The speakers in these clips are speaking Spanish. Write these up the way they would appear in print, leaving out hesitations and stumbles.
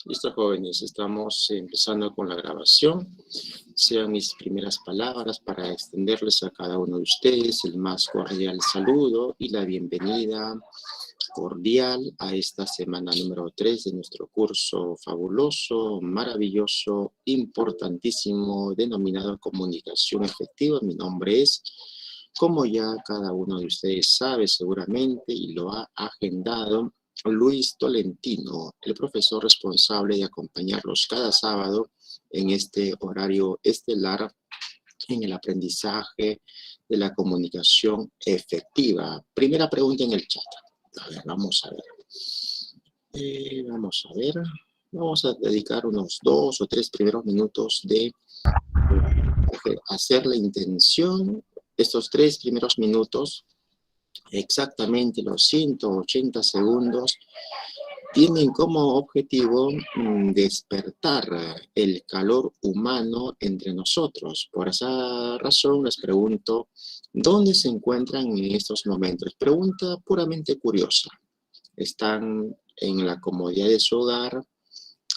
Listo, jóvenes, estamos empezando con la grabación. Sean mis primeras palabras para extenderles a cada uno de ustedes el más cordial saludo y la bienvenida cordial a esta semana número 3 de nuestro curso fabuloso, maravilloso, importantísimo, denominado Comunicación Efectiva. Mi nombre es, como ya cada uno de ustedes sabe seguramente y lo ha agendado, Luis Tolentino, el profesor responsable de acompañarlos cada sábado en este horario estelar en el aprendizaje de la comunicación efectiva. Primera pregunta en el chat. A ver, vamos a ver. Vamos a dedicar unos 2 o 3 primeros minutos de hacer la intención. Estos 3 primeros minutos, exactamente los 180 segundos, tienen como objetivo despertar el calor humano entre nosotros. Por esa razón les pregunto, ¿dónde se encuentran en estos momentos? Pregunta puramente curiosa. ¿Están en la comodidad de su hogar?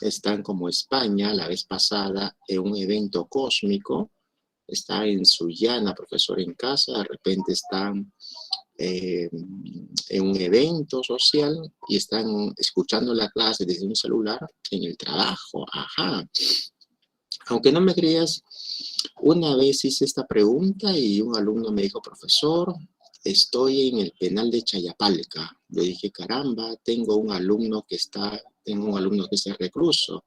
¿Están como España la vez pasada en un evento cósmico? ¿Está en su llana, profesor, en casa? ¿De repente están en un evento social y están escuchando la clase desde un celular en el trabajo? Ajá. Aunque no me creas, una vez hice esta pregunta y un alumno me dijo, profesor, estoy en el penal de Chayapalca. Le dije, caramba, tengo un alumno que es recluso.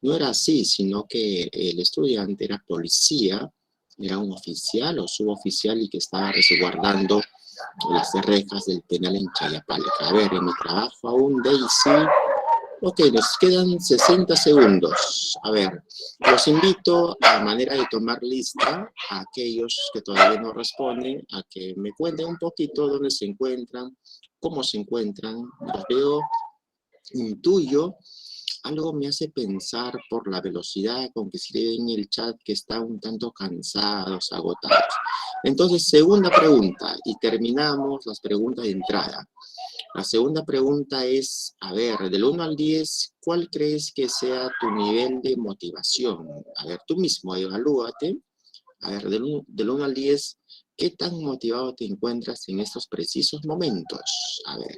No era así, sino que el estudiante era policía, era un oficial o suboficial y que estaba resguardando las rejas del penal en Chayapalca. A ver, en mi trabajo aún, Daisy. Ok, nos quedan 60 segundos. A ver, los invito a manera de tomar lista a aquellos que todavía no responden, a que me cuenten un poquito dónde se encuentran, cómo se encuentran. Los veo, intuyo. Algo me hace pensar por la velocidad con que escriben en el chat que están un tanto cansados, agotados. Entonces, segunda pregunta, y terminamos las preguntas de entrada. La segunda pregunta es, a ver, del 1 al 10, ¿cuál crees que sea tu nivel de motivación? A ver, tú mismo evalúate. A ver, del 1 al 10, ¿qué tan motivado te encuentras en estos precisos momentos? A ver.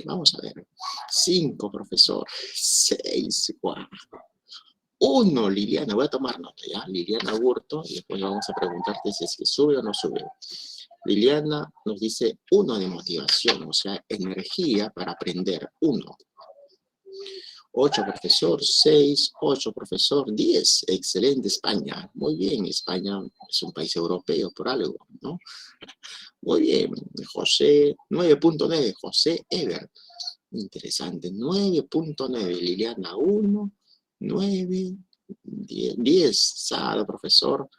Vamos a ver. 5, profesor. 6, 4. 1, Liliana. Voy a tomar nota, ¿ya? Liliana Hurto. Y después vamos a preguntarte si es que sube o no sube. Liliana nos dice 1 de motivación, o sea, energía para aprender. 1. 8, profesor. 6, 8, profesor. 10. Excelente, España. Muy bien, España es un país europeo por algo, ¿no? Muy bien, José. 9.9, José Ever. Interesante. 9.9, Liliana 1, 9, 10, sábado, profesor.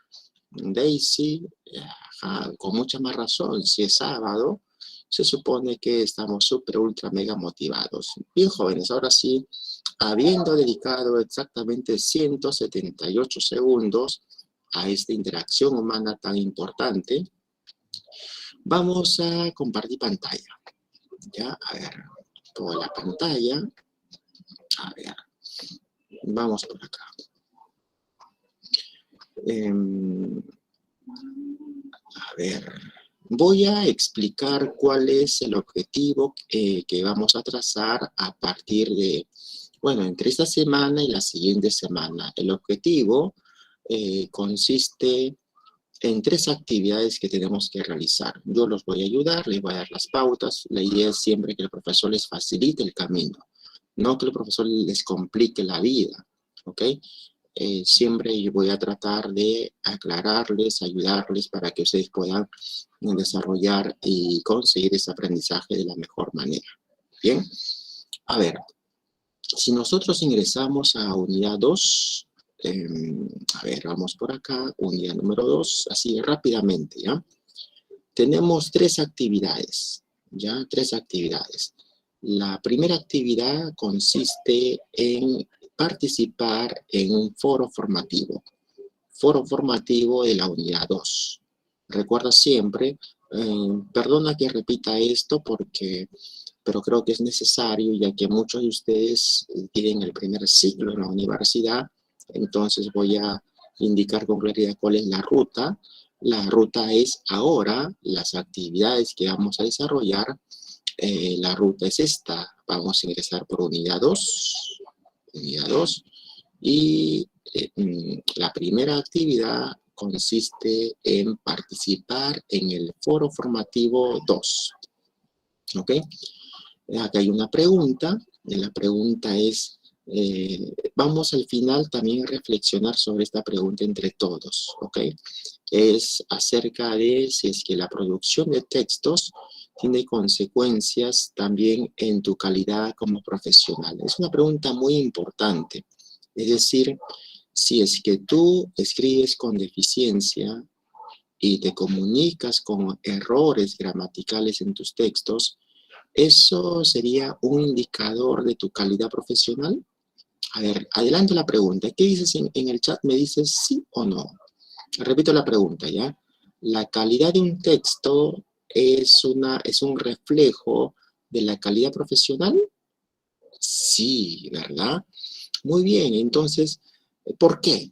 Daisy, ajá, con mucha más razón, si es sábado, se supone que estamos súper, ultra, mega motivados. Bien, jóvenes, ahora sí, habiendo dedicado exactamente 178 segundos a esta interacción humana tan importante, vamos a compartir pantalla. Ya, a ver, toda la pantalla. A ver, vamos por acá. A ver, voy a explicar cuál es el objetivo que vamos a trazar a partir de, bueno, entre esta semana y la siguiente semana. El objetivo consiste en 3 actividades que tenemos que realizar. Yo los voy a ayudar, les voy a dar las pautas. La idea es siempre que el profesor les facilite el camino, no que el profesor les complique la vida, ¿ok? Siempre yo voy a tratar de aclararles, ayudarles para que ustedes puedan desarrollar y conseguir ese aprendizaje de la mejor manera. Bien, a ver, si nosotros ingresamos a unidad 2, a ver, vamos por acá, unidad número 2, así rápidamente, ¿ya? Tenemos 3 actividades, ¿ya? 3 actividades. La primera actividad consiste en participar en un foro formativo de la unidad 2. Recuerda siempre, perdona que repita esto porque pero creo que es necesario, ya que muchos de ustedes tienen el primer ciclo en la universidad. Entonces voy a indicar con claridad cuál es la ruta. La ruta es ahora las actividades que vamos a desarrollar. La ruta es esta. Vamos a ingresar por unidad 2. Unidad 2. Y la primera actividad consiste en participar en el foro formativo 2. ¿Ok? Acá hay una pregunta. Y la pregunta es, vamos al final también a reflexionar sobre esta pregunta entre todos. ¿Ok? Es acerca de si es que la producción de textos tiene consecuencias también en tu calidad como profesional. Es una pregunta muy importante. Es decir, si es que tú escribes con deficiencia y te comunicas con errores gramaticales en tus textos, ¿eso sería un indicador de tu calidad profesional? A ver, adelante la pregunta. ¿Qué dices en el chat? ¿Me dices sí o no? Repito la pregunta, ¿ya? ¿La calidad de un texto es un reflejo de la calidad profesional? Sí, ¿verdad? Muy bien, entonces, ¿por qué?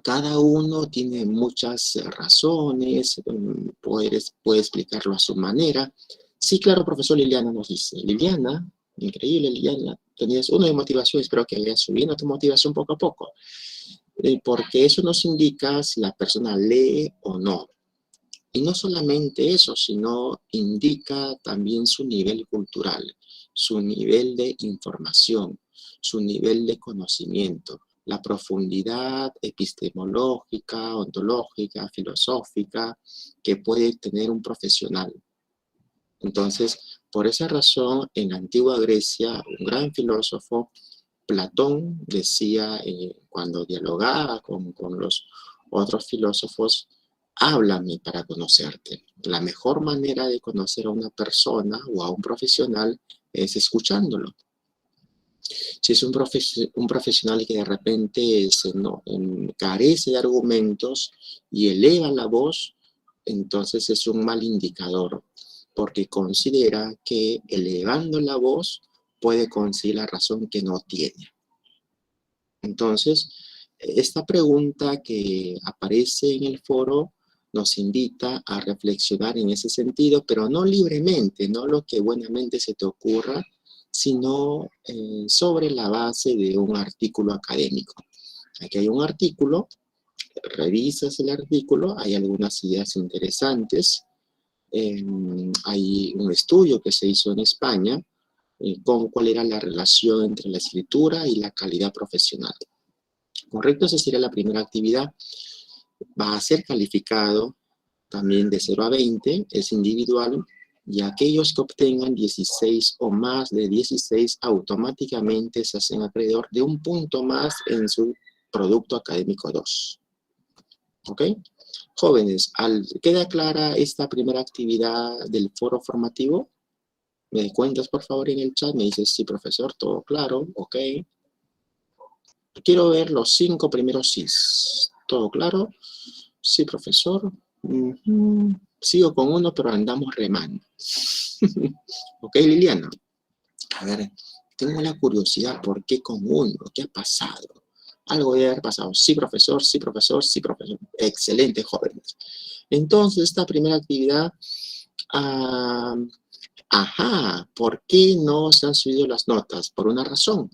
Cada uno tiene muchas razones, puede explicarlo a su manera. Sí, claro, profesor, Liliana nos dice. Liliana, increíble, Liliana, tenías una de motivación, espero que vayas subiendo tu motivación poco a poco. Porque eso nos indica si la persona lee o no. Y no solamente eso, sino indica también su nivel cultural, su nivel de información, su nivel de conocimiento, la profundidad epistemológica, ontológica, filosófica que puede tener un profesional. Entonces, por esa razón, en la antigua Grecia, un gran filósofo, Platón, decía cuando dialogaba con los otros filósofos, háblame para conocerte. La mejor manera de conocer a una persona o a un profesional es escuchándolo. Si es un profesional que de repente carece de argumentos y eleva la voz, entonces es un mal indicador, porque considera que elevando la voz puede conseguir la razón que no tiene. Entonces, esta pregunta que aparece en el foro nos invita a reflexionar en ese sentido, pero no libremente, no lo que buenamente se te ocurra, sino sobre la base de un artículo académico. Aquí hay un artículo, revisas el artículo, hay algunas ideas interesantes, hay un estudio que se hizo en España, con cuál era la relación entre la escritura y la calidad profesional. Correcto, esa sería la primera actividad. Va a ser calificado también de 0 a 20, es individual, y aquellos que obtengan 16 o más de 16 automáticamente se hacen acreedor de un punto más en su producto académico 2. ¿Ok? Jóvenes, ¿queda clara esta primera actividad del foro formativo? ¿Me cuentas por favor en el chat? Me dices, sí, profesor, todo claro, ok. Quiero ver los 5 primeros sís. ¿Todo claro? Sí, profesor. Sigo con uno, pero andamos remando. Ok, Liliana. A ver, tengo la curiosidad, ¿por qué con uno? ¿Qué ha pasado? Algo debe haber pasado. Sí, profesor, sí, profesor, sí, profesor. Excelente, jóvenes. Entonces, esta primera actividad, ¿por qué no se han subido las notas? Por una razón.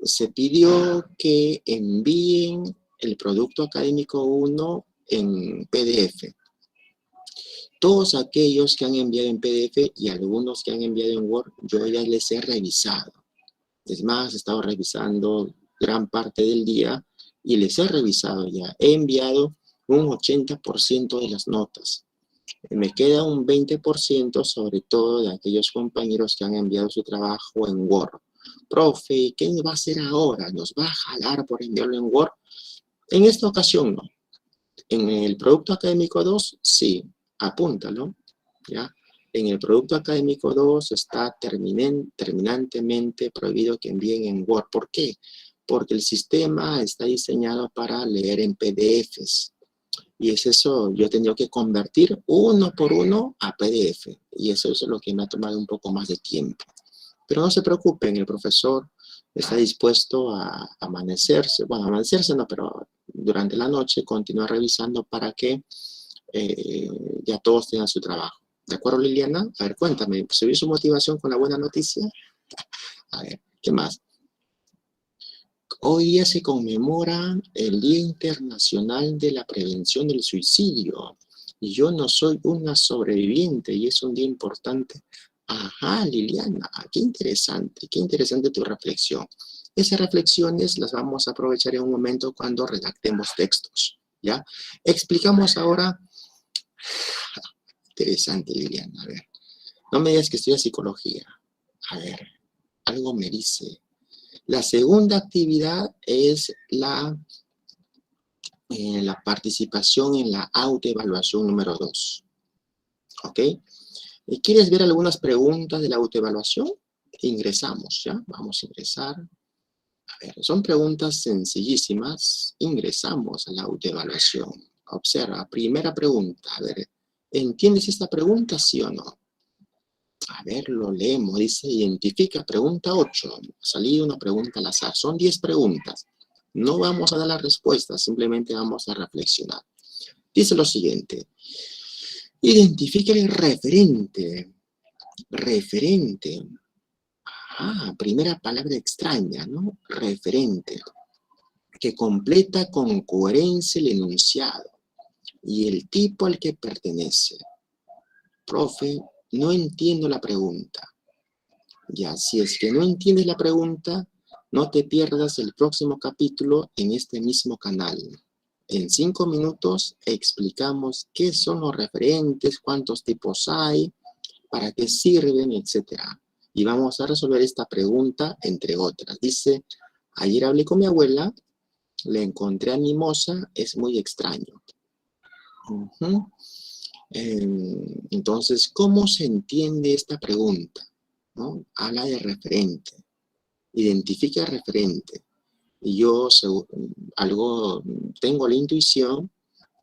Se pidió que envíen el producto académico 1 en PDF. Todos aquellos que han enviado en PDF y algunos que han enviado en Word, yo ya les he revisado. Es más, he estado revisando gran parte del día y les he revisado ya. He enviado un 80% de las notas. Me queda un 20%, sobre todo de aquellos compañeros que han enviado su trabajo en Word. Profe, ¿qué va a hacer ahora? ¿Nos va a jalar por enviarlo en Word? En esta ocasión no. En el producto académico 2, sí, apúntalo, ¿ya? En el producto académico 2 está terminantemente prohibido que envíen en Word. ¿Por qué? Porque el sistema está diseñado para leer en PDFs. Y es eso, yo he tenido que convertir uno por uno a PDF. Y eso es lo que me ha tomado un poco más de tiempo. Pero no se preocupen, el profesor está dispuesto a amanecerse, bueno, amanecerse no, pero durante la noche continuar revisando para que ya todos tengan su trabajo. ¿De acuerdo, Liliana? A ver, cuéntame, ¿se vio su motivación con la buena noticia? A ver, ¿qué más? Hoy día se conmemora el Día Internacional de la Prevención del Suicidio. Y yo no soy una sobreviviente y es un día importante. Ajá, Liliana, qué interesante tu reflexión. Esas reflexiones las vamos a aprovechar en un momento cuando redactemos textos, ¿ya? Explicamos ahora. Interesante, Liliana, a ver. No me digas que estudias psicología. A ver, algo me dice. La segunda actividad es la participación en la autoevaluación número 2. ¿Ok? ¿Y quieres ver algunas preguntas de la autoevaluación? Ingresamos, ¿ya? Vamos a ingresar. A ver, son preguntas sencillísimas. Ingresamos a la autoevaluación. Observa, primera pregunta. A ver, ¿entiendes esta pregunta, sí o no? A ver, lo leemos. Dice, identifica, pregunta 8. Ha salido una pregunta al azar. Son 10 preguntas. No vamos a dar las respuestas, simplemente vamos a reflexionar. Dice lo siguiente. Identifica el referente. Referente. Primera palabra extraña, ¿no? Referente. Que completa con coherencia el enunciado y el tipo al que pertenece. Profe, no entiendo la pregunta. Ya, si es que no entiendes la pregunta, no te pierdas el próximo capítulo en este mismo canal. En 5 minutos explicamos qué son los referentes, cuántos tipos hay, para qué sirven, etc. Y vamos a resolver esta pregunta, entre otras. Dice, ayer hablé con mi abuela, le encontré a mi moza, es muy extraño. Entonces, ¿cómo se entiende esta pregunta? ¿No? Habla de referente, identifica el referente. Y yo tengo la intuición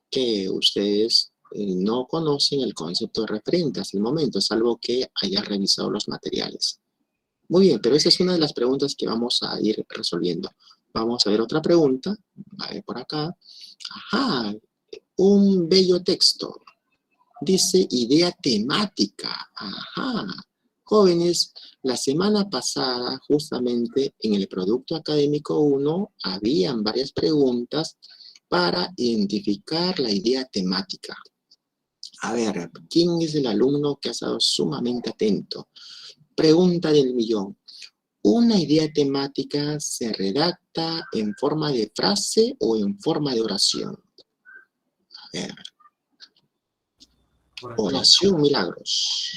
que ustedes no conocen el concepto de referente hasta el momento, salvo que hayan revisado los materiales. Muy bien, pero esa es una de las preguntas que vamos a ir resolviendo. Vamos a ver otra pregunta, a ver por acá. Ajá, un bello texto. Dice idea temática. Ajá. Jóvenes, la semana pasada, justamente en el Producto Académico 1, habían varias preguntas para identificar la idea temática. A ver, ¿quién es el alumno que ha estado sumamente atento? Pregunta del millón. ¿Una idea temática se redacta en forma de frase o en forma de oración? A ver. Oración, milagros.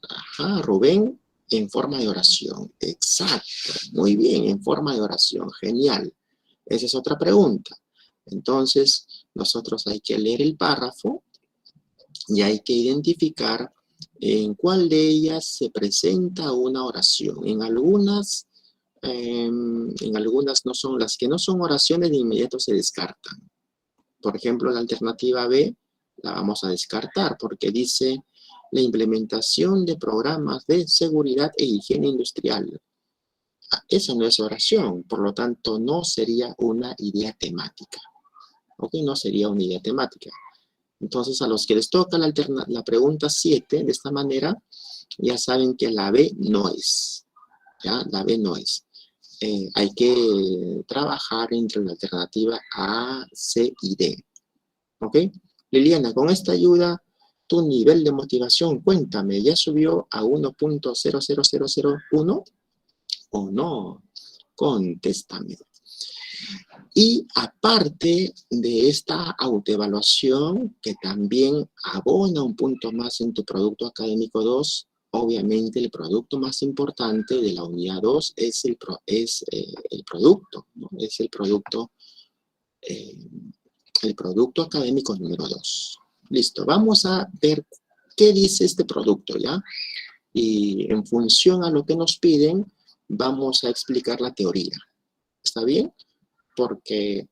Ajá, Rubén, en forma de oración. Exacto, muy bien, en forma de oración. Genial. Esa es otra pregunta. Entonces, nosotros hay que leer el párrafo y hay que identificar en cuál de ellas se presenta una oración. En algunas no son, las que no son oraciones de inmediato se descartan. Por ejemplo, la alternativa B la vamos a descartar porque dice la implementación de programas de seguridad e higiene industrial. Esa no es oración, por lo tanto no sería una idea temática. ¿Ok? No sería una idea temática. Entonces, a los que les toca la pregunta 7, de esta manera, ya saben que la B no es. ¿Ya? La B no es. Hay que trabajar entre la alternativa A, C y D. ¿Ok? Liliana, con esta ayuda, tu nivel de motivación, cuéntame, ¿ya subió a 1.00001 o no? Contéstame. Y aparte de esta autoevaluación, que también abona un punto más en tu producto académico 2, obviamente el producto más importante de la unidad 2 es el producto, ¿no? Es el producto académico número 2. Listo, vamos a ver qué dice este producto, ¿ya? Y en función a lo que nos piden, vamos a explicar la teoría. ¿Está bien? Porque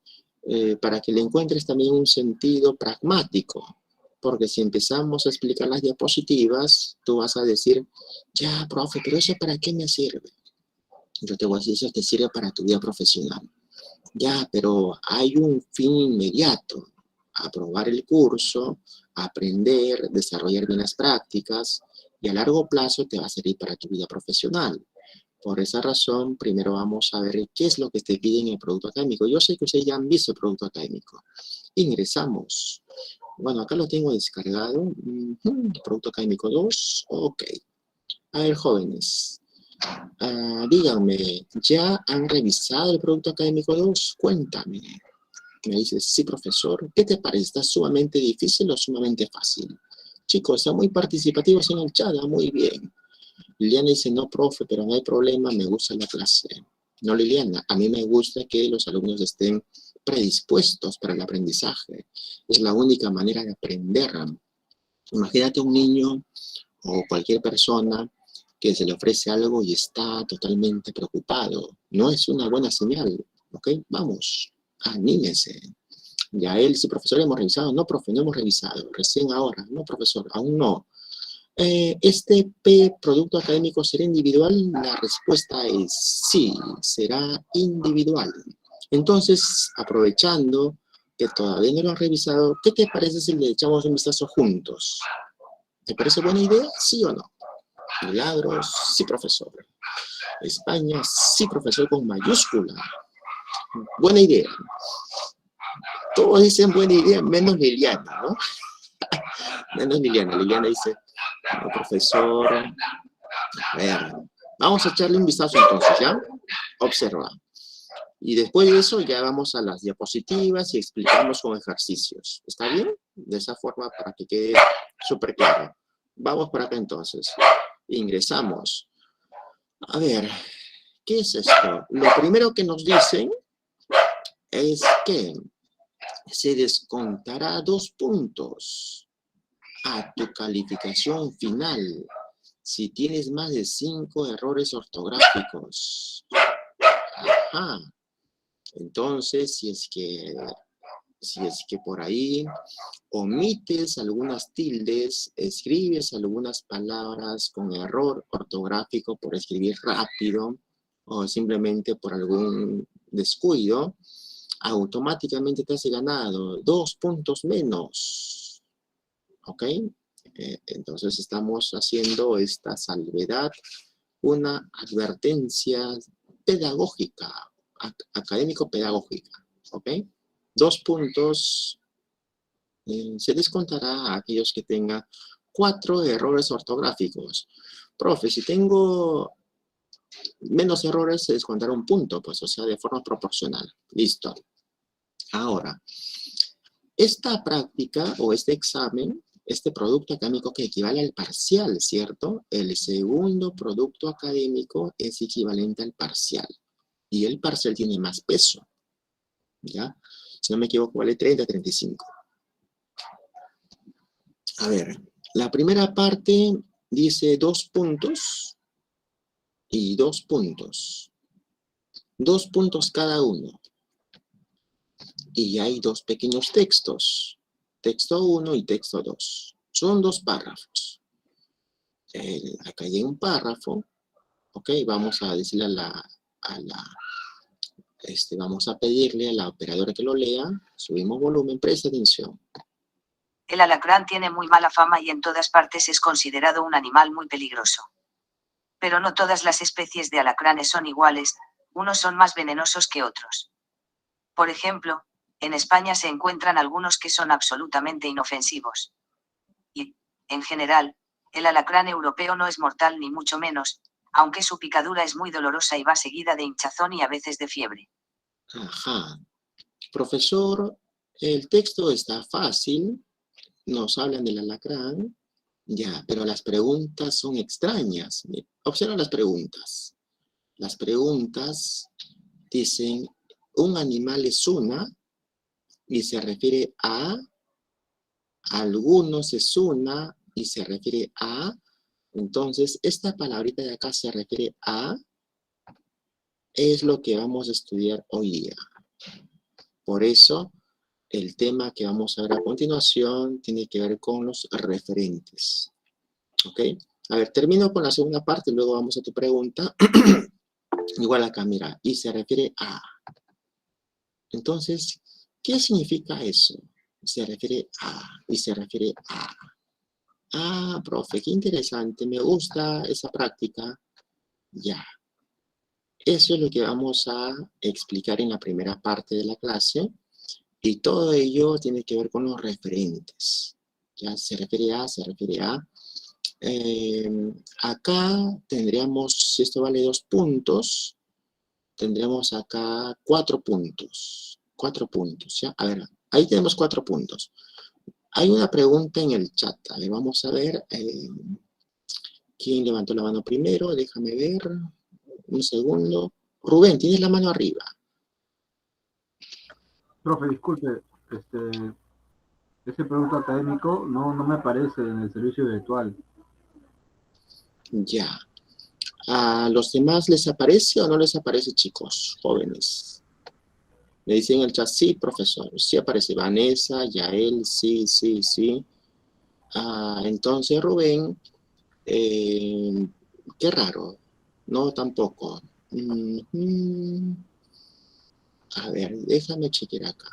para que le encuentres también un sentido pragmático. Porque si empezamos a explicar las diapositivas, tú vas a decir, ya, profe, pero ¿eso para qué me sirve? Yo te voy a decir, eso te sirve para tu vida profesional. Ya, pero hay un fin inmediato. Aprobar el curso, aprender, desarrollar bien las prácticas, y a largo plazo te va a servir para tu vida profesional. Por esa razón, primero vamos a ver qué es lo que te pide en el producto académico. Yo sé que ustedes ya han visto el producto académico. Ingresamos. Bueno, acá lo tengo descargado. Producto académico 2. Ok. A ver, jóvenes. Díganme, ¿ya han revisado el producto académico 2? Cuéntame. Me dices, sí, profesor. ¿Qué te parece? ¿Está sumamente difícil o sumamente fácil? Chicos, están muy participativos en el chat. Muy bien. Liliana dice, no, profe, pero no hay problema, me gusta la clase. No, Liliana, a mí me gusta que los alumnos estén predispuestos para el aprendizaje. Es la única manera de aprender. Imagínate un niño o cualquier persona que se le ofrece algo y está totalmente preocupado. No es una buena señal, ¿ok? Vamos, anímese. Ya él, sí, profesor, hemos revisado. No, profe, no hemos revisado. Recién ahora. No, profesor, aún no. ¿Este producto académico será individual? La respuesta es sí, será individual. Entonces, aprovechando que todavía no lo has revisado, ¿qué te parece si le echamos un vistazo juntos? ¿Te parece buena idea? ¿Sí o no? Milagros, sí, profesor. España, sí, profesor, con mayúscula. Buena idea. Todos dicen buena idea, menos Liliana, ¿no? Menos Liliana. Liliana dice, no, profesor. A ver, vamos a echarle un vistazo entonces, ¿ya? Observa. Y después de eso ya vamos a las diapositivas y explicamos con ejercicios. ¿Está bien? De esa forma para que quede súper claro. Vamos por acá entonces. Ingresamos. A ver, ¿qué es esto? Lo primero que nos dicen es que se descontará 2 puntos a tu calificación final si tienes más de 5 errores ortográficos. Ajá. Entonces, si es que por ahí omites algunas tildes, escribes algunas palabras con error ortográfico por escribir rápido o simplemente por algún descuido, automáticamente te has ganado 2 puntos menos. ¿Ok? Entonces estamos haciendo esta salvedad, una advertencia pedagógica, académico-pedagógica. ¿Ok? 2 puntos se descontará a aquellos que tengan 4 errores ortográficos. Profe, si tengo menos errores, se descontará 1 punto, pues, o sea, de forma proporcional. Listo. Ahora, esta práctica o este examen, este producto académico que equivale al parcial, ¿cierto? El segundo producto académico es equivalente al parcial. Y el parcial tiene más peso, ¿ya? Si no me equivoco, vale 30, 35. A ver, la primera parte dice 2 puntos y 2 puntos. 2 puntos cada uno. Y hay 2 pequeños textos. Texto 1 y texto 2. Son 2 párrafos. Acá hay un párrafo. Ok, vamos a decirle vamos a pedirle a la operadora que lo lea. Subimos volumen, presta atención. El alacrán tiene muy mala fama y en todas partes es considerado un animal muy peligroso. Pero no todas las especies de alacranes son iguales, unos son más venenosos que otros. Por ejemplo, en España se encuentran algunos que son absolutamente inofensivos. Y, en general, el alacrán europeo no es mortal ni mucho menos, aunque su picadura es muy dolorosa y va seguida de hinchazón y a veces de fiebre. Ajá. Profesor, el texto está fácil. Nos hablan del alacrán. Ya, pero las preguntas son extrañas. Observa las preguntas. Las preguntas dicen, un animal es una, y se refiere a, algunos es una, y se refiere a, entonces esta palabrita de acá se refiere a, es lo que vamos a estudiar hoy día. Por eso, el tema que vamos a ver a continuación tiene que ver con los referentes. ¿Ok? A ver, termino con la segunda parte y luego vamos a tu pregunta. Igual acá, mira, y se refiere a. Entonces, ¿qué significa eso? Se refiere a, y se refiere a. Ah, profe, qué interesante, me gusta esa práctica. Ya. Eso es lo que vamos a explicar en la primera parte de la clase. Y todo ello tiene que ver con los referentes. Ya se refiere a, se refiere a. Acá tendríamos, si esto vale 2 puntos, tendríamos acá 4 puntos. 4 puntos, ¿ya? A ver, ahí tenemos 4 puntos. Hay una pregunta en el chat. A ver, vamos a ver. ¿Quién levantó la mano primero? Déjame ver. Un segundo. Rubén, tienes la mano arriba. Profe, disculpe, ese producto académico no me aparece en el servicio virtual. Ya. ¿A los demás les aparece o no les aparece, chicos, jóvenes? Me dicen en el chat, sí, profesor. Sí aparece Vanessa, Yael, sí, sí, sí. Entonces, Rubén, qué raro. No, tampoco. A ver, déjame chequear acá.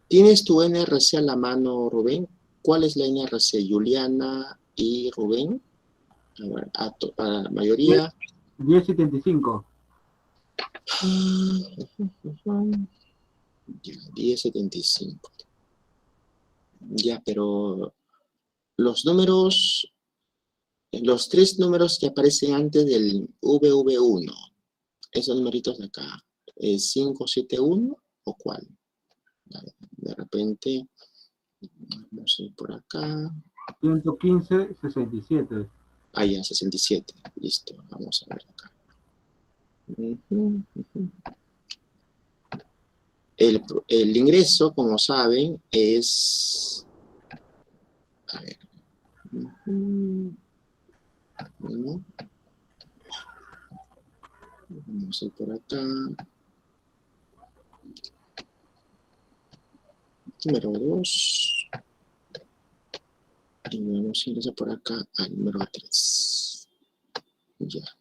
¿Tienes tu NRC a la mano, Rubén? ¿Cuál es la NRC? Juliana y Rubén. A ver, a la mayoría. 1075. Ya, 1075. Ya, pero los números, los 3 números que aparecen antes del VV1, esos numeritos de acá, ¿es 571 o cuál? De repente, vamos a ir por acá. 115, 67. Ah, ya, 67. Listo, vamos a ver acá. El ingreso, como saben, es... A ver. Vamos a ir por acá. Número 2. Y vamos a ingresar por acá al número 3. Ya.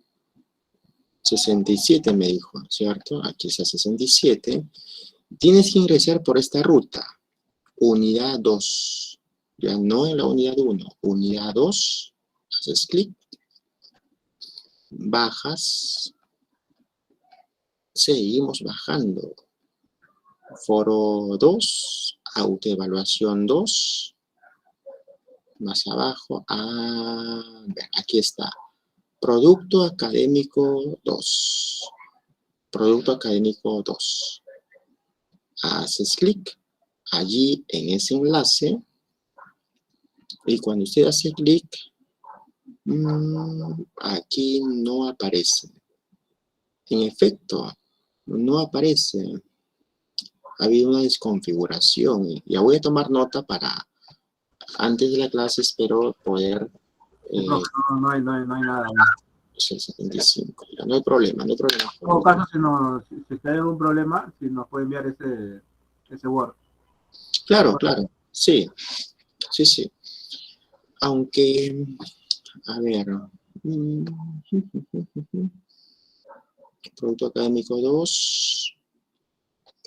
67 me dijo, ¿cierto? Aquí está 67. Tienes que ingresar por esta ruta. Unidad 2. Ya no en la unidad 1. Unidad 2. Haces clic. Bajas. Seguimos bajando. Foro 2. Autoevaluación 2. Más abajo. Aquí está. Producto académico 2. Producto académico 2. Haces clic allí en ese enlace y cuando usted hace clic, aquí no aparece. En efecto, no aparece. Ha habido una desconfiguración. Ya voy a tomar nota para antes de la clase, espero poder... No hay nada. 75. Ya, no hay problema, no hay problema. En todo caso, si hay algún problema, si nos puede enviar ese Word. Claro, claro. Sí, sí, sí. Aunque, a ver, producto académico 2,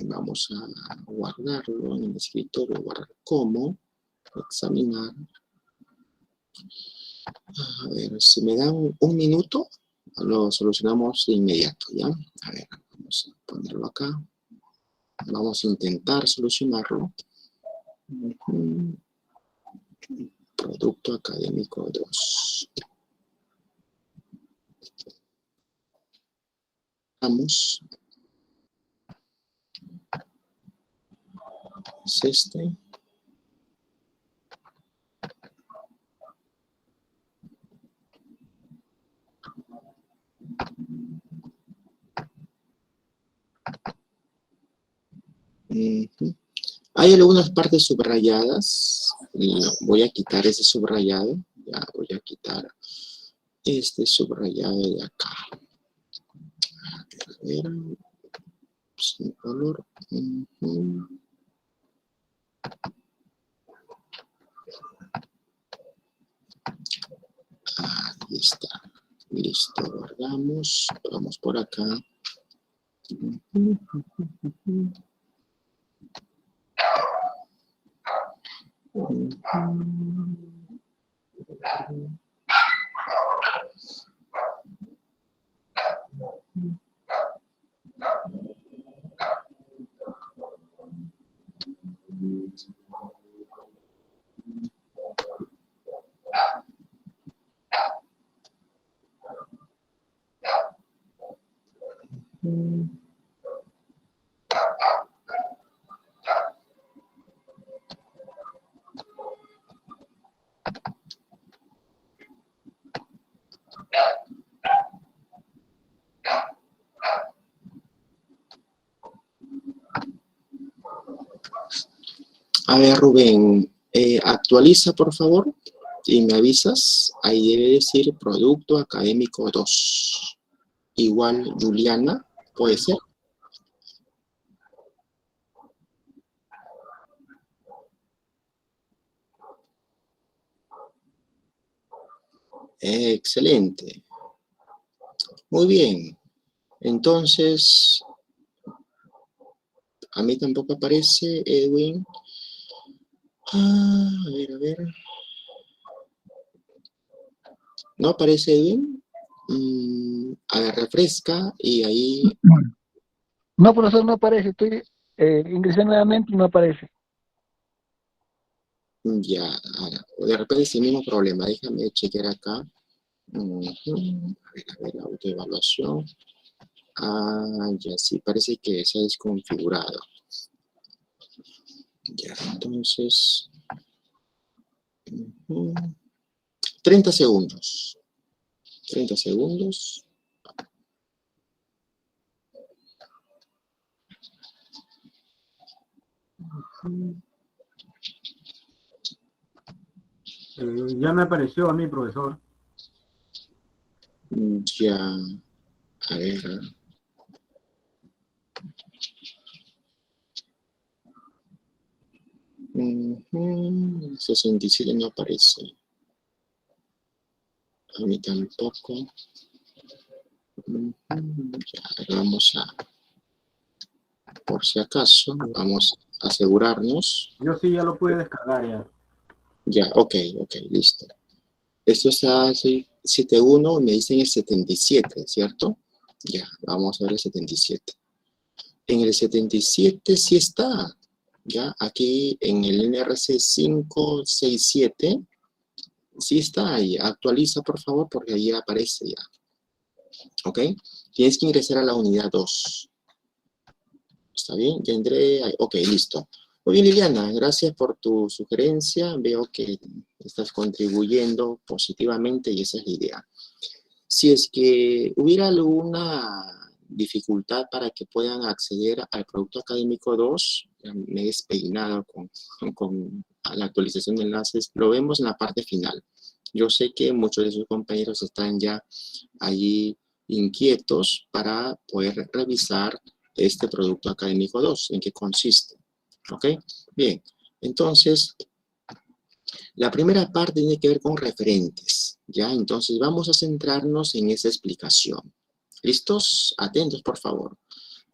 vamos a guardarlo en el escritorio, guardar como, examinar. A ver, si me dan un minuto, lo solucionamos de inmediato, ¿ya? A ver, vamos a ponerlo acá. Vamos a intentar solucionarlo. Producto académico 2. Vamos. Es este. Hay algunas partes subrayadas. Voy a quitar ese subrayado. Ya voy a quitar este subrayado de acá. A ver. sin color. Ahí está. Listo, guardamos. Vamos por acá. A ver, Rubén, actualiza por favor y me avisas. Ahí debe decir Producto Académico 2. Igual Juliana, ¿puede ser? Excelente. Muy bien. Entonces, a mí tampoco aparece, Edwin. A ver. ¿No aparece Edwin? A ver, refresca y ahí... No, profesor, no aparece. Estoy ingresé nuevamente y no aparece. Ya, de repente es el mismo problema. Déjame chequear acá. A ver, autoevaluación. Ya sí, parece que se ha desconfigurado. Ya, entonces... 30 segundos. 30 segundos. Ya me apareció a mí, profesor. Ya, a ver. 67 no aparece. A mí tampoco. Ya, vamos por si acaso, vamos a asegurarnos. Yo sí ya lo pude descargar ya. Ya, ok, listo. Esto está 71 y me dicen el 77, ¿cierto? Ya, vamos a ver el 77. En el 77 sí está. Ya, aquí en el NRC 567 sí está ahí. Actualiza, por favor, porque ahí aparece ya. ¿Ok? Tienes que ingresar a la unidad 2. ¿Está bien? Ya entré ahí. Ok, listo. Muy bien, Liliana, gracias por tu sugerencia. Veo que estás contribuyendo positivamente y esa es la idea. Si es que hubiera alguna dificultad para que puedan acceder al Producto Académico 2, me he despeinado con la actualización de enlaces, lo vemos en la parte final. Yo sé que muchos de sus compañeros están ya allí inquietos para poder revisar este Producto Académico 2, en qué consiste. ¿Ok? Bien, entonces, la primera parte tiene que ver con referentes, ¿ya? Entonces, vamos a centrarnos en esa explicación. ¿Listos? Atentos, por favor.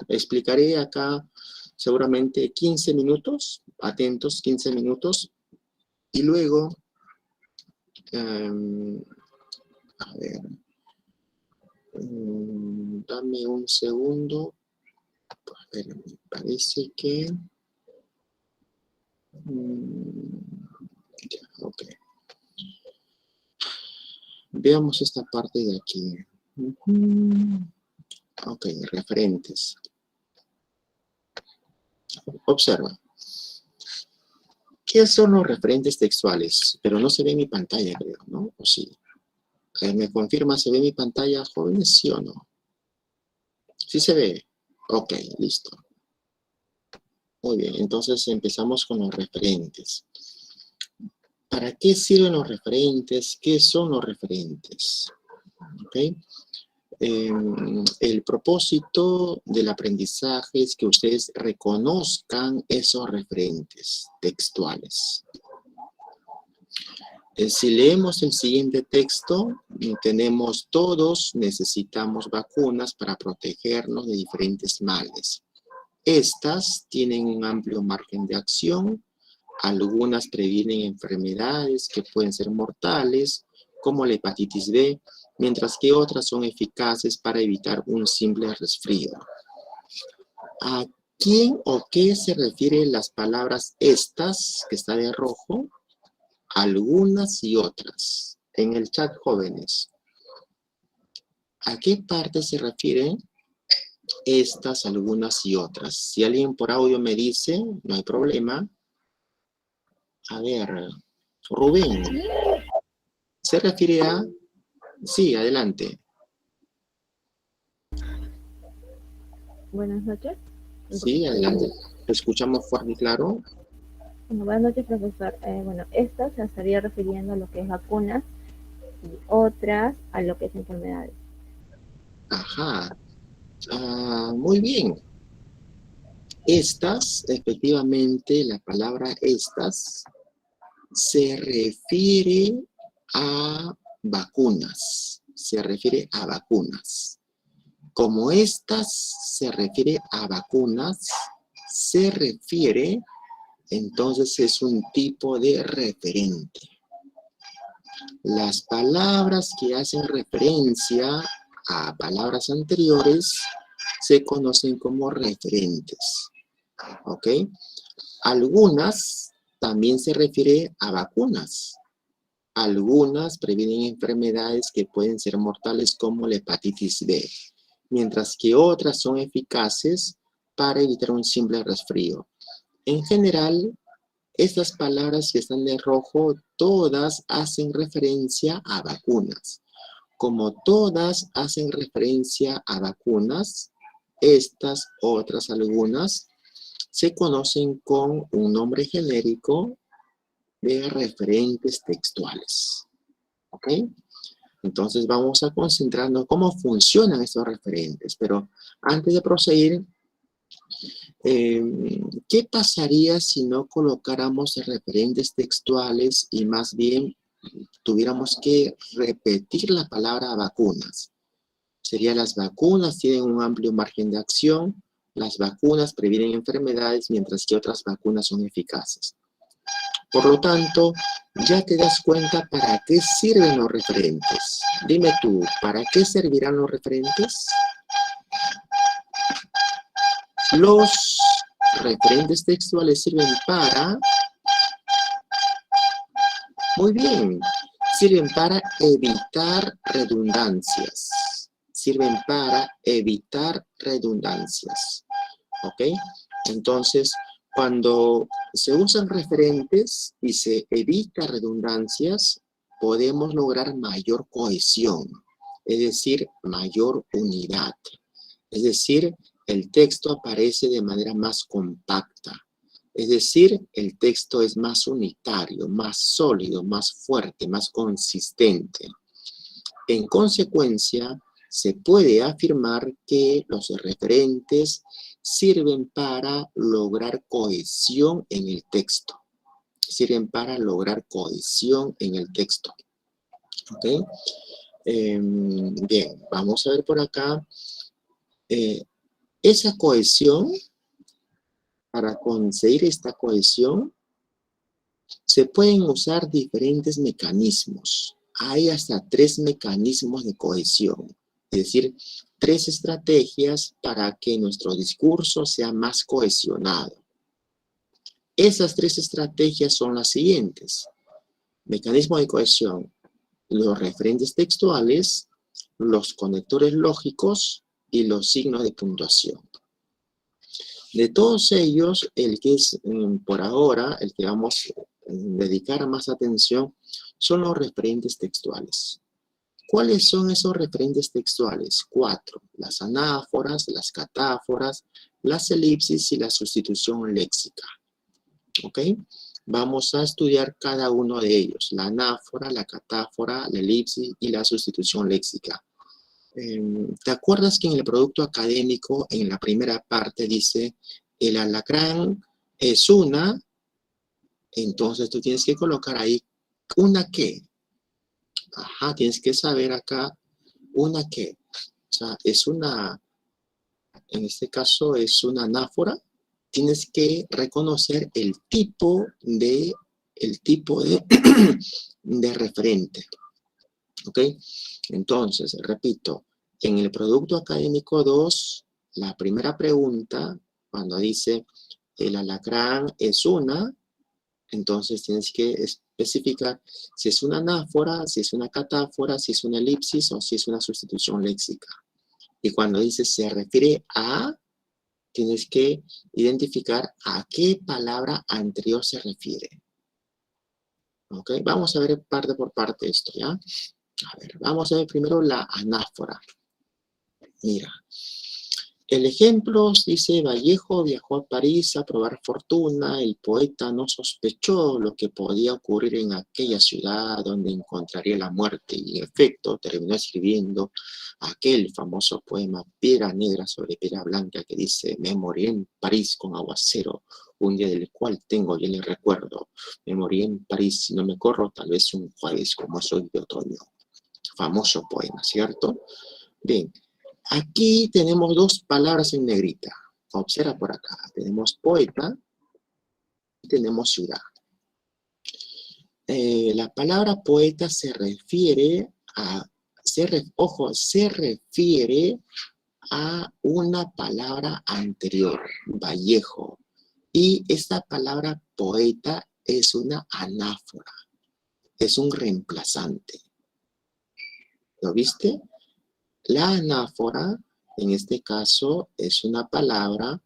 Explicaré acá seguramente 15 minutos, atentos, 15 minutos, y luego, a ver, dame un segundo. A ver, me parece que... ya, ok. Veamos esta parte de aquí. Ok, referentes. Observa. ¿Qué son los referentes textuales? Pero no se ve en mi pantalla, creo, ¿no? ¿O sí? ¿Me confirma, se ve en mi pantalla, jóvenes, sí o no? ¿Sí se ve? Ok, listo. Muy bien, entonces empezamos con los referentes. ¿Para qué sirven los referentes? ¿Qué son los referentes? ¿Ok? el propósito del aprendizaje es que ustedes reconozcan esos referentes textuales. Si leemos el siguiente texto, tenemos todos necesitamos vacunas para protegernos de diferentes males. Estas tienen un amplio margen de acción. Algunas previenen enfermedades que pueden ser mortales, como la hepatitis B, mientras que otras son eficaces para evitar un simple resfrío. ¿A quién o qué se refieren las palabras estas, que está de rojo? Algunas y otras. En el chat, jóvenes, ¿a qué parte se refieren estas, algunas y otras? Si alguien por audio me dice, no hay problema. A ver, Rubén, ¿se refiere a...? Sí, adelante. Buenas noches. Sí, adelante. Te escuchamos fuerte y claro. Bueno, buenas noches, profesor. Bueno, esta se estaría refiriendo a lo que es vacunas y otras a lo que es enfermedades. Ajá. Muy bien. Estas, efectivamente, la palabra estas se refiere a vacunas. Se refiere a vacunas. Como estas se refiere a vacunas, se refiere, entonces es un tipo de referente. Las palabras que hacen referencia a palabras anteriores se conocen como referentes. ¿Ok? Algunas también se refiere a vacunas. Algunas previenen enfermedades que pueden ser mortales como la hepatitis B, mientras que otras son eficaces para evitar un simple resfrío. En general, estas palabras que están de rojo, todas hacen referencia a vacunas. Como todas hacen referencia a vacunas, estas otras algunas se conocen con un nombre genérico de referentes textuales. ¿Ok? Entonces vamos a concentrarnos en cómo funcionan estos referentes. Pero antes de proseguir, ¿qué pasaría si no colocáramos referentes textuales y más bien tuviéramos que repetir la palabra vacunas? Sería: las vacunas tienen un amplio margen de acción, las vacunas previenen enfermedades, mientras que otras vacunas son eficaces. Por lo tanto, ya te das cuenta para qué sirven los referentes. Dime tú, ¿para qué servirán los referentes? Los referentes textuales sirven para... Muy bien, sirven para evitar redundancias. Sirven para evitar redundancias. ¿Ok? Entonces, cuando se usan referentes y se evita redundancias, podemos lograr mayor cohesión, es decir, mayor unidad. Es decir, el texto aparece de manera más compacta. Es decir, el texto es más unitario, más sólido, más fuerte, más consistente. En consecuencia, se puede afirmar que los referentes sirven para lograr cohesión en el texto. Sirven para lograr cohesión en el texto. ¿Ok? Bien, vamos a ver por acá. Esa cohesión, para conseguir esta cohesión, se pueden usar diferentes mecanismos. Hay hasta 3 mecanismos de cohesión. Es decir, 3 estrategias para que nuestro discurso sea más cohesionado. Esas 3 estrategias son las siguientes. Mecanismo de cohesión: los referentes textuales, los conectores lógicos y los signos de puntuación. De todos ellos, el que es por ahora, el que vamos a dedicar más atención, son los referentes textuales. ¿Cuáles son esos referentes textuales? 4. Las anáforas, las catáforas, las elipsis y la sustitución léxica. ¿Ok? Vamos a estudiar cada uno de ellos. La anáfora, la catáfora, la elipsis y la sustitución léxica. ¿Te acuerdas que en el producto académico, en la primera parte, dice el alacrán es una? Entonces tú tienes que colocar ahí una qué. Ajá, tienes que saber acá una qué. O sea, es una, en este caso es una anáfora. Tienes que reconocer el tipo de de referente. ¿Ok? Entonces, repito, en el producto académico 2, la primera pregunta, cuando dice el alacrán es una, entonces tienes que especificar si es una anáfora, si es una catáfora, si es una elipsis o si es una sustitución léxica. Y cuando dice se refiere a, tienes que identificar a qué palabra anterior se refiere. ¿Ok? Vamos a ver parte por parte esto, ¿ya? A ver, vamos a ver primero la anáfora. Mira, el ejemplo dice, Vallejo viajó a París a probar fortuna. El poeta no sospechó lo que podía ocurrir en aquella ciudad donde encontraría la muerte. Y en efecto, terminó escribiendo aquel famoso poema Piedra Negra sobre Piedra Blanca que dice, me morí en París con aguacero, un día del cual tengo yo el recuerdo. Me morí en París, si no me corro, tal vez un jueves como es hoy de otoño. Famoso poema, ¿cierto? Bien, aquí tenemos dos palabras en negrita. Observa por acá. Tenemos poeta y tenemos ciudad. La palabra poeta se refiere a, se refiere a una palabra anterior, Vallejo. Y esta palabra poeta es una anáfora, es un reemplazante. ¿Lo viste? La anáfora, en este caso, es una palabra,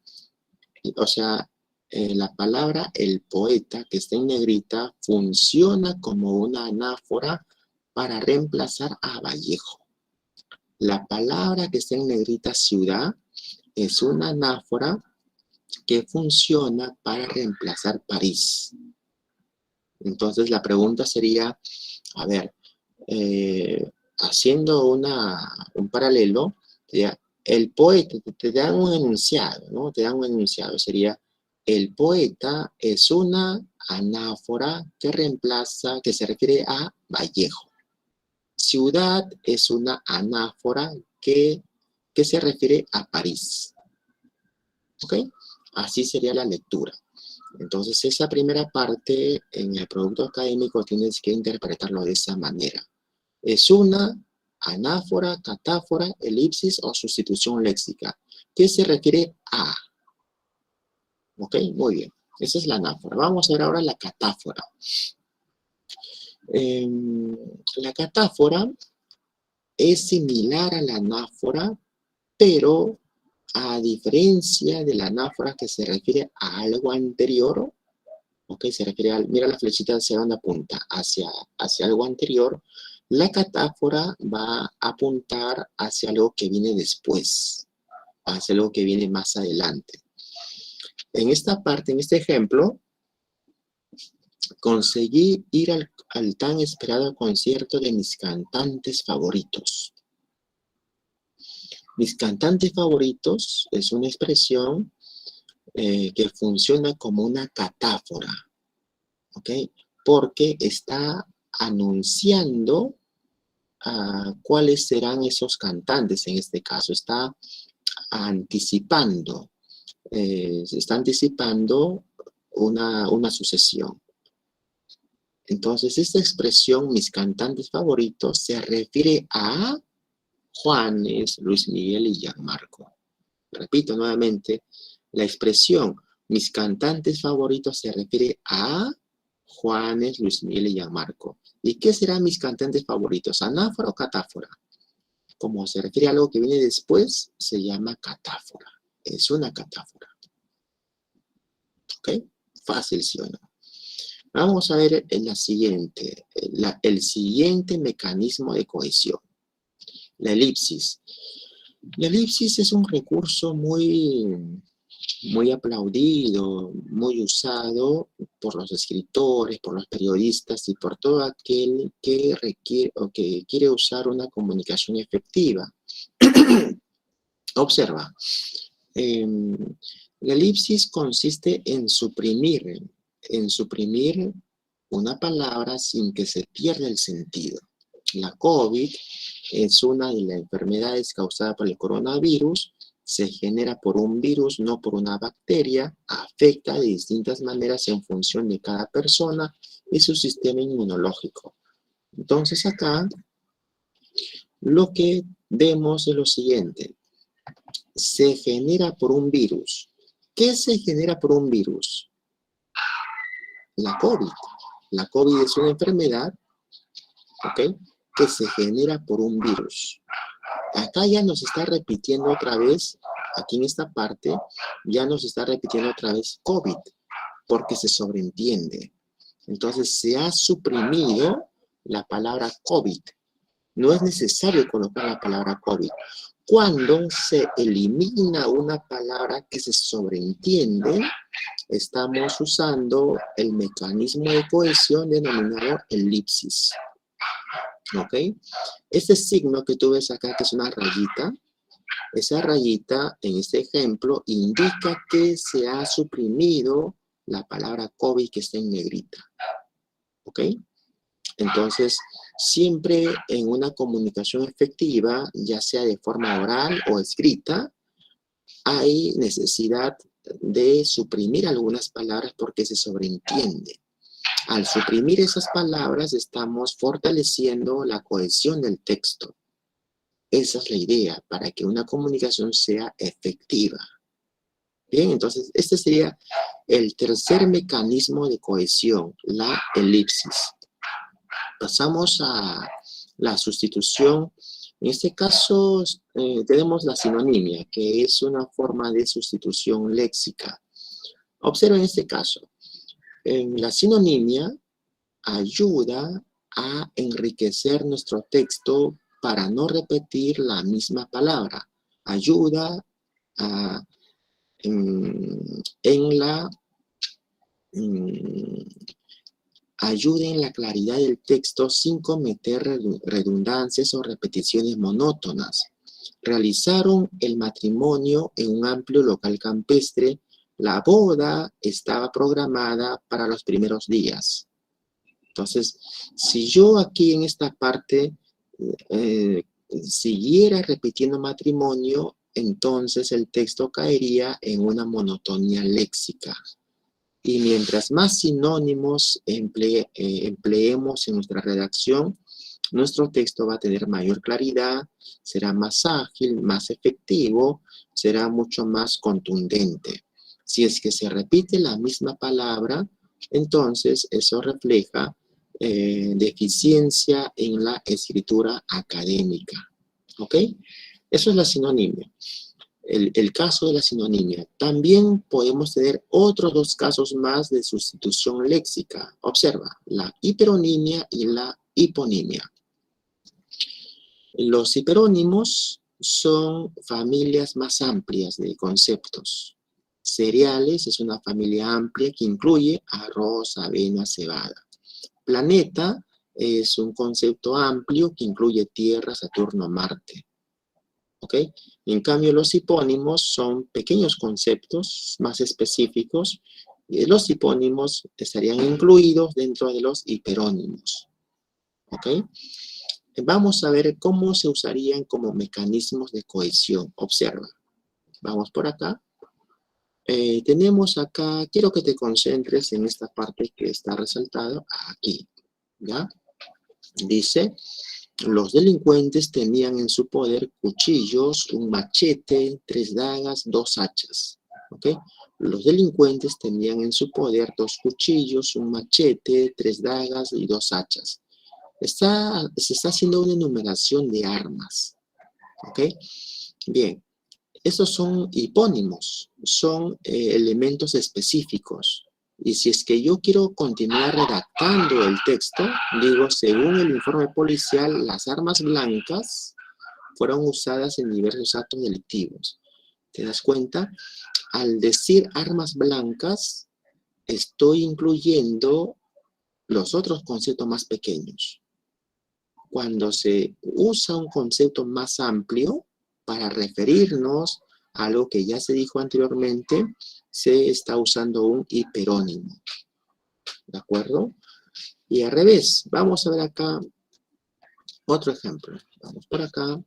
o sea, la palabra el poeta, que está en negrita, funciona como una anáfora para reemplazar a Vallejo. La palabra que está en negrita, ciudad, es una anáfora que funciona para reemplazar París. Entonces, la pregunta sería, a ver, haciendo un paralelo, el poeta, te dan un enunciado, ¿no? Te dan un enunciado, sería, el poeta es una anáfora que reemplaza, que se refiere a Vallejo. Ciudad es una anáfora que se refiere a París. ¿Ok? Así sería la lectura. Entonces, esa primera parte en el producto académico tienes que interpretarlo de esa manera. Es una anáfora, catáfora, elipsis o sustitución léxica. ¿Qué se refiere a? ¿Ok? Muy bien. Esa es la anáfora. Vamos a ver ahora la catáfora. La catáfora es similar a la anáfora, pero a diferencia de la anáfora que se refiere a algo anterior, ¿ok? Se refiere a, mira la flechita hacia donde apunta, hacia algo anterior. La catáfora va a apuntar hacia algo que viene después, hacia algo que viene más adelante. En esta parte, en este ejemplo, conseguí ir al tan esperado concierto de mis cantantes favoritos. Mis cantantes favoritos es una expresión que funciona como una catáfora, ¿ok? Porque está anunciando cuáles serán esos cantantes en este caso. Está anticipando, se está anticipando una sucesión. Entonces, esta expresión, mis cantantes favoritos, se refiere a Juanes, Luis Miguel y Gianmarco. Repito nuevamente, la expresión, mis cantantes favoritos, se refiere a Juanes, Luis Miguel y Gianmarco. ¿Y qué serán mis cantantes favoritos? ¿Anáfora o catáfora? Como se refiere a algo que viene después, se llama catáfora. Es una catáfora. ¿Ok? Fácil, ¿sí o no? Vamos a ver el siguiente mecanismo de cohesión. La elipsis. La elipsis es un recurso muy aplaudido, muy usado por los escritores, por los periodistas y por todo aquel que requiere o que quiere usar una comunicación efectiva. Observa. La elipsis consiste en suprimir una palabra sin que se pierda el sentido. La COVID es una de las enfermedades causadas por el coronavirus. Se genera por un virus, no por una bacteria. Afecta de distintas maneras en función de cada persona y su sistema inmunológico. Entonces acá lo que vemos es lo siguiente. Se genera por un virus. ¿Qué se genera por un virus? La COVID. La COVID es una enfermedad, ¿ok?, que se genera por un virus. Acá ya nos está repitiendo otra vez, aquí en esta parte, ya nos está repitiendo otra vez COVID, porque se sobreentiende. Entonces se ha suprimido la palabra COVID. No es necesario colocar la palabra COVID. Cuando se elimina una palabra que se sobreentiende, estamos usando el mecanismo de cohesión denominado elipsis. ¿Ok? Este signo que tú ves acá, que es una rayita, esa rayita en este ejemplo indica que se ha suprimido la palabra COVID que está en negrita. ¿Ok? Entonces, siempre en una comunicación efectiva, ya sea de forma oral o escrita, hay necesidad de suprimir algunas palabras porque se sobreentiende. Al suprimir esas palabras, estamos fortaleciendo la cohesión del texto. Esa es la idea, para que una comunicación sea efectiva. Bien, entonces, este sería el tercer mecanismo de cohesión, la elipsis. Pasamos a la sustitución. En este caso, tenemos la sinonimia, que es una forma de sustitución léxica. Observen este caso. La sinonimia ayuda a enriquecer nuestro texto para no repetir la misma palabra. Ayuda ayuda en la claridad del texto sin cometer redundancias o repeticiones monótonas. Realizaron el matrimonio en un amplio local campestre. La boda estaba programada para los primeros días. Entonces, si yo aquí en esta parte siguiera repitiendo matrimonio, entonces el texto caería en una monotonía léxica. Y mientras más sinónimos empleemos en nuestra redacción, nuestro texto va a tener mayor claridad, será más ágil, más efectivo, será mucho más contundente. Si es que se repite la misma palabra, entonces eso refleja deficiencia en la escritura académica. ¿Ok? Eso es la sinonimia. El caso de la sinonimia. También podemos tener otros dos casos más de sustitución léxica. Observa, la hiperonimia y la hiponimia. Los hiperónimos son familias más amplias de conceptos. Cereales es una familia amplia que incluye arroz, avena, cebada. Planeta es un concepto amplio que incluye Tierra, Saturno, Marte. ¿Ok? En cambio, los hipónimos son pequeños conceptos más específicos. Y los hipónimos estarían incluidos dentro de los hiperónimos. ¿Ok? Vamos a ver cómo se usarían como mecanismos de cohesión. Observa. Vamos por acá. Tenemos acá, quiero que te concentres en esta parte que está resaltada aquí. ¿Ya? Dice, los delincuentes tenían en su poder cuchillos, un machete, 3 dagas, 2 hachas. ¿Ok? Los delincuentes tenían en su poder 2 cuchillos, un machete, 3 dagas y 2 hachas. Se está haciendo una enumeración de armas. ¿Ok? Bien. Estos son hipónimos, son elementos específicos. Y si es que yo quiero continuar redactando el texto, digo, según el informe policial, las armas blancas fueron usadas en diversos actos delictivos. ¿Te das cuenta? Al decir armas blancas, estoy incluyendo los otros conceptos más pequeños. Cuando se usa un concepto más amplio, para referirnos a algo que ya se dijo anteriormente, se está usando un hiperónimo. ¿De acuerdo? Y al revés, vamos a ver acá otro ejemplo. Vamos por acá.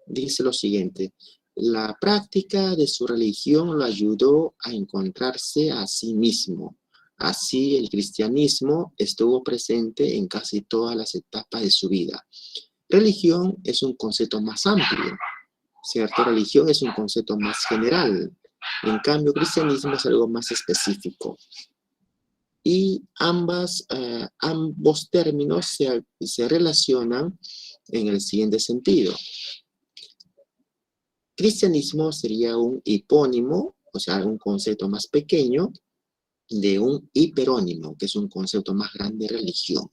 Dice lo siguiente. La práctica de su religión lo ayudó a encontrarse a sí mismo. Así, el cristianismo estuvo presente en casi todas las etapas de su vida. Religión es un concepto más amplio, ¿cierto? Religión es un concepto más general. En cambio, cristianismo es algo más específico. Y ambos términos se relacionan en el siguiente sentido. Cristianismo sería un hipónimo, o sea, un concepto más pequeño, de un hiperónimo, que es un concepto más grande de religión.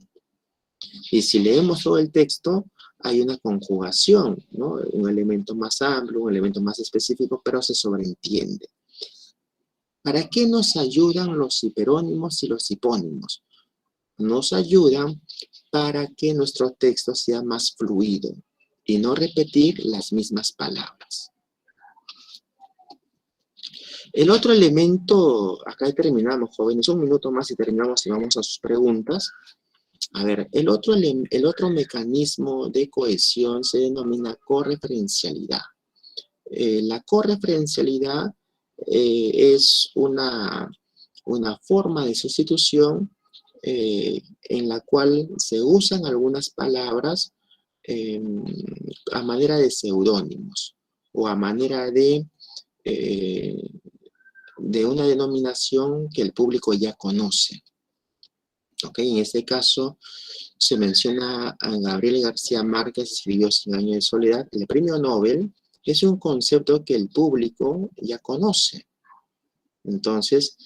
Y si leemos todo el texto, hay una conjugación, ¿no? Un elemento más amplio, un elemento más específico, pero se sobreentiende. ¿Para qué nos ayudan los hiperónimos y los hipónimos? Nos ayudan para que nuestro texto sea más fluido y no repetir las mismas palabras. El otro elemento, acá terminamos, jóvenes, un minuto más y terminamos y vamos a sus preguntas. A ver, el otro mecanismo de cohesión se denomina correferencialidad. La correferencialidad es una forma de sustitución en la cual se usan algunas palabras a manera de seudónimos o a manera de una denominación que el público ya conoce. ¿Ok? En este caso se menciona a Gabriel García Márquez, escribió 100 años de soledad. El premio Nobel es un concepto que el público ya conoce. Entonces,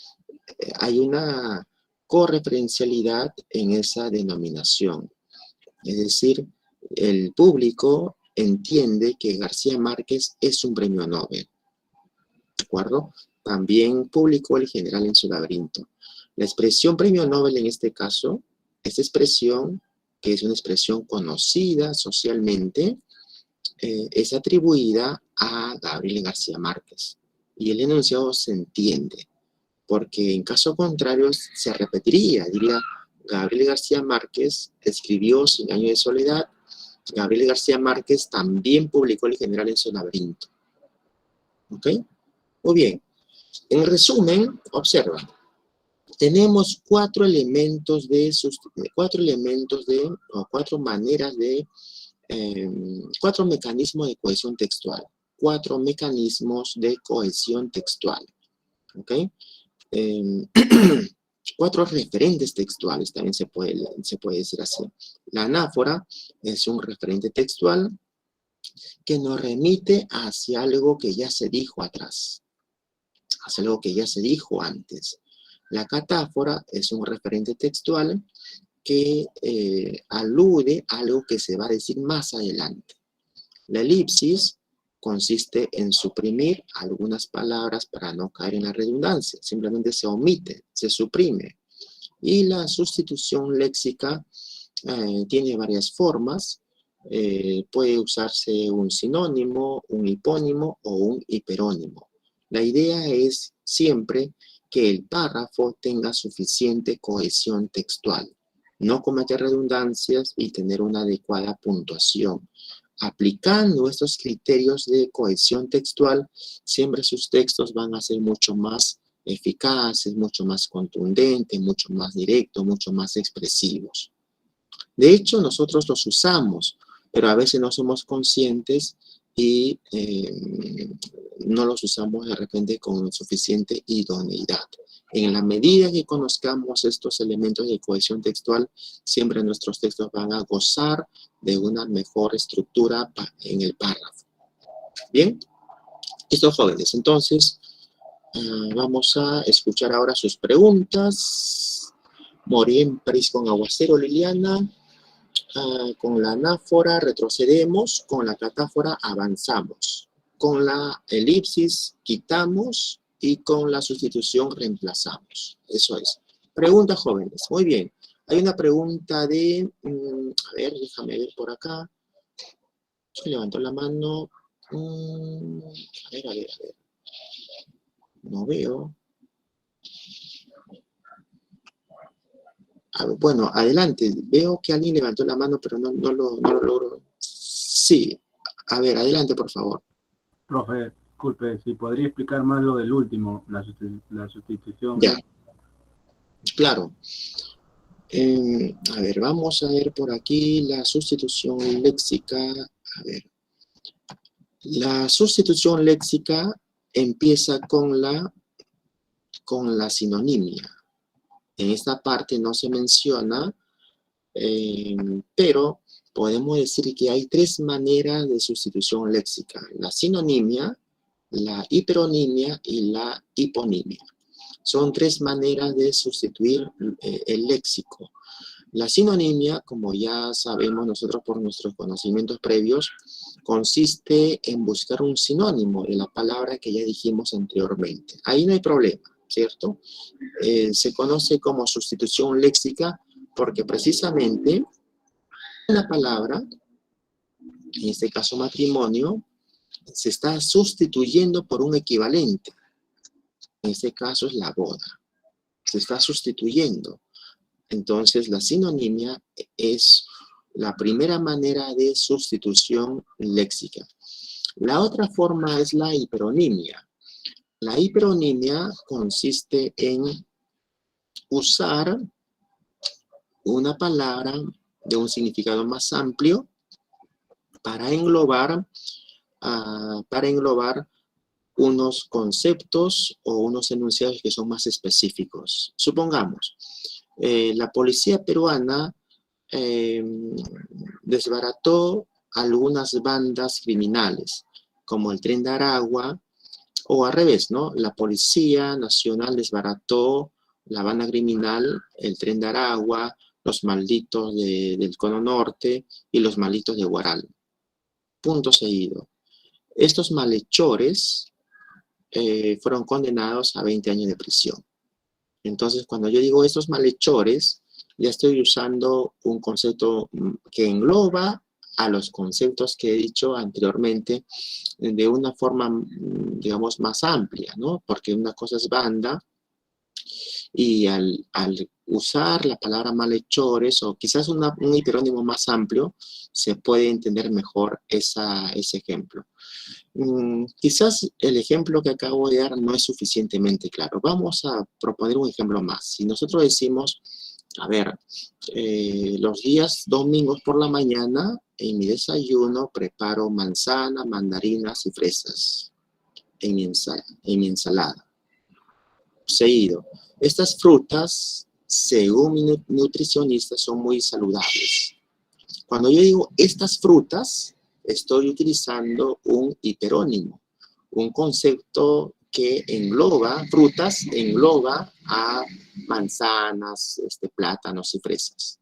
hay una correferencialidad en esa denominación. Es decir, el público entiende que García Márquez es un premio Nobel. ¿De acuerdo? También publicó El general en su laberinto. La expresión premio Nobel en este caso, esta expresión, que es una expresión conocida socialmente, es atribuida a Gabriel García Márquez. Y el enunciado se entiende, porque en caso contrario se repetiría, diría, Gabriel García Márquez escribió 100 años de soledad, Gabriel García Márquez también publicó El general en su laberinto. ¿Ok? Muy bien. En resumen, observa, tenemos cuatro mecanismos de cohesión textual. Cuatro mecanismos de cohesión textual. ¿Ok? Cuatro referentes textuales, también se puede decir así. La anáfora es un referente textual que nos remite hacia algo que ya se dijo atrás, hacia algo que ya se dijo antes. La catáfora es un referente textual que alude a algo que se va a decir más adelante. La elipsis consiste en suprimir algunas palabras para no caer en la redundancia. Simplemente se omite, se suprime. Y la sustitución léxica tiene varias formas. Puede usarse un sinónimo, un hipónimo o un hiperónimo. La idea es siempre que el párrafo tenga suficiente cohesión textual, no cometer redundancias y tener una adecuada puntuación. Aplicando estos criterios de cohesión textual, siempre sus textos van a ser mucho más eficaces, mucho más contundentes, mucho más directos, mucho más expresivos. De hecho, nosotros los usamos, pero a veces no somos conscientes y no los usamos de repente con suficiente idoneidad. En la medida que conozcamos estos elementos de cohesión textual, siempre nuestros textos van a gozar de una mejor estructura en el párrafo. Bien, estos jóvenes, entonces vamos a escuchar ahora sus preguntas. Morí en París con aguacero, Liliana. Con la anáfora retrocedemos, con la catáfora avanzamos, con la elipsis quitamos y con la sustitución reemplazamos. Eso es. Preguntas, jóvenes. Muy bien. Hay una pregunta de... a ver, déjame ver por acá. Se levantó la mano. A ver. No veo. Bueno, adelante. Veo que alguien levantó la mano, pero no lo logro. Sí. A ver, adelante, por favor. Profe, disculpe, si podría explicar más lo del último, la sustitución. Ya. Claro. A ver, vamos a ver por aquí la sustitución léxica. A ver. La sustitución léxica empieza con la sinonimia. En esta parte no se menciona, pero podemos decir que hay 3 maneras de sustitución léxica: la sinonimia, la hiperonimia y la hiponimia. Son 3 maneras de sustituir el léxico. La sinonimia, como ya sabemos nosotros por nuestros conocimientos previos, consiste en buscar un sinónimo de la palabra que ya dijimos anteriormente. Ahí no hay problema, ¿cierto? Se conoce como sustitución léxica porque precisamente la palabra, en este caso matrimonio, se está sustituyendo por un equivalente. En este caso es la boda. Se está sustituyendo. Entonces la sinonimia es la primera manera de sustitución léxica. La otra forma es la hiperonimia. La hiperonimia consiste en usar una palabra de un significado más amplio para englobar unos conceptos o unos enunciados que son más específicos. Supongamos, la policía peruana desbarató algunas bandas criminales, como el Tren de Aragua, o al revés, ¿no? La Policía Nacional desbarató la banda criminal, el Tren de Aragua, los malditos del Cono Norte y los malditos de Huaral. Punto seguido. Estos malhechores fueron condenados a 20 años de prisión. Entonces, cuando yo digo estos malhechores, ya estoy usando un concepto que engloba a los conceptos que he dicho anteriormente de una forma, digamos, más amplia, ¿no? Porque una cosa es banda y al usar la palabra malhechores o quizás un hiperónimo más amplio, se puede entender mejor ese ejemplo. Quizás el ejemplo que acabo de dar no es suficientemente claro. Vamos a proponer un ejemplo más. Si nosotros decimos, a ver, los días domingos por la mañana, en mi desayuno preparo manzana, mandarinas y fresas en mi ensalada. Seguido, estas frutas, según mi nutricionista, son muy saludables. Cuando yo digo estas frutas, estoy utilizando un hiperónimo, un concepto que engloba, frutas, engloba a manzanas, plátanos y fresas.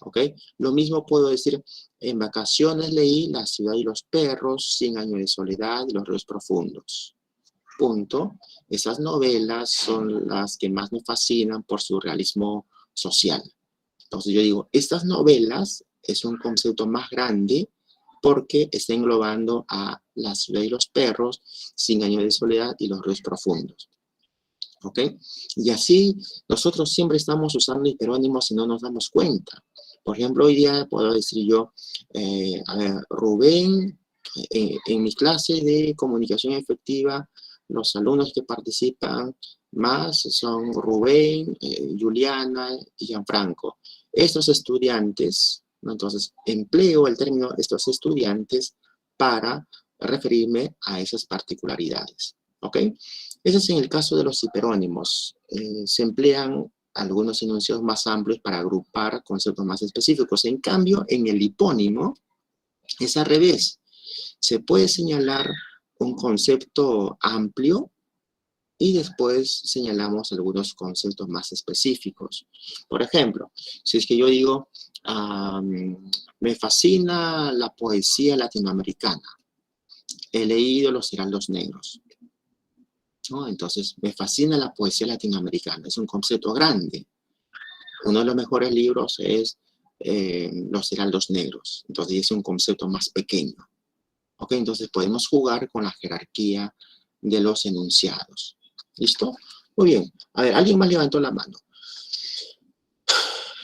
¿Ok? Lo mismo puedo decir, en vacaciones leí La ciudad y los perros, 100 años de soledad y Los ríos profundos. Punto. Esas novelas son las que más me fascinan por su realismo social. Entonces yo digo, estas novelas es un concepto más grande porque está englobando a La ciudad y los perros, 100 años de soledad y Los ríos profundos. ¿Ok? Y así nosotros siempre estamos usando hiperónimos y no nos damos cuenta. Por ejemplo, hoy día puedo decir yo, a ver, Rubén, en mi clase de comunicación efectiva, los alumnos que participan más son Rubén, Juliana y Gianfranco. Estos estudiantes, ¿no? Entonces empleo el término estos estudiantes para referirme a esas particularidades. ¿Ok? Ese es en el caso de los hiperónimos. Se emplean algunos enunciados más amplios para agrupar conceptos más específicos. En cambio, en el hipónimo es al revés. Se puede señalar un concepto amplio y después señalamos algunos conceptos más específicos. Por ejemplo, si es que yo digo, me fascina la poesía latinoamericana. He leído Los heraldos negros, ¿no? Entonces, me fascina la poesía latinoamericana. Es un concepto grande. Uno de los mejores libros es Los heraldos negros. Entonces, es un concepto más pequeño. ¿Ok? Entonces podemos jugar con la jerarquía de los enunciados. ¿Listo? Muy bien. A ver, ¿alguien más levantó la mano?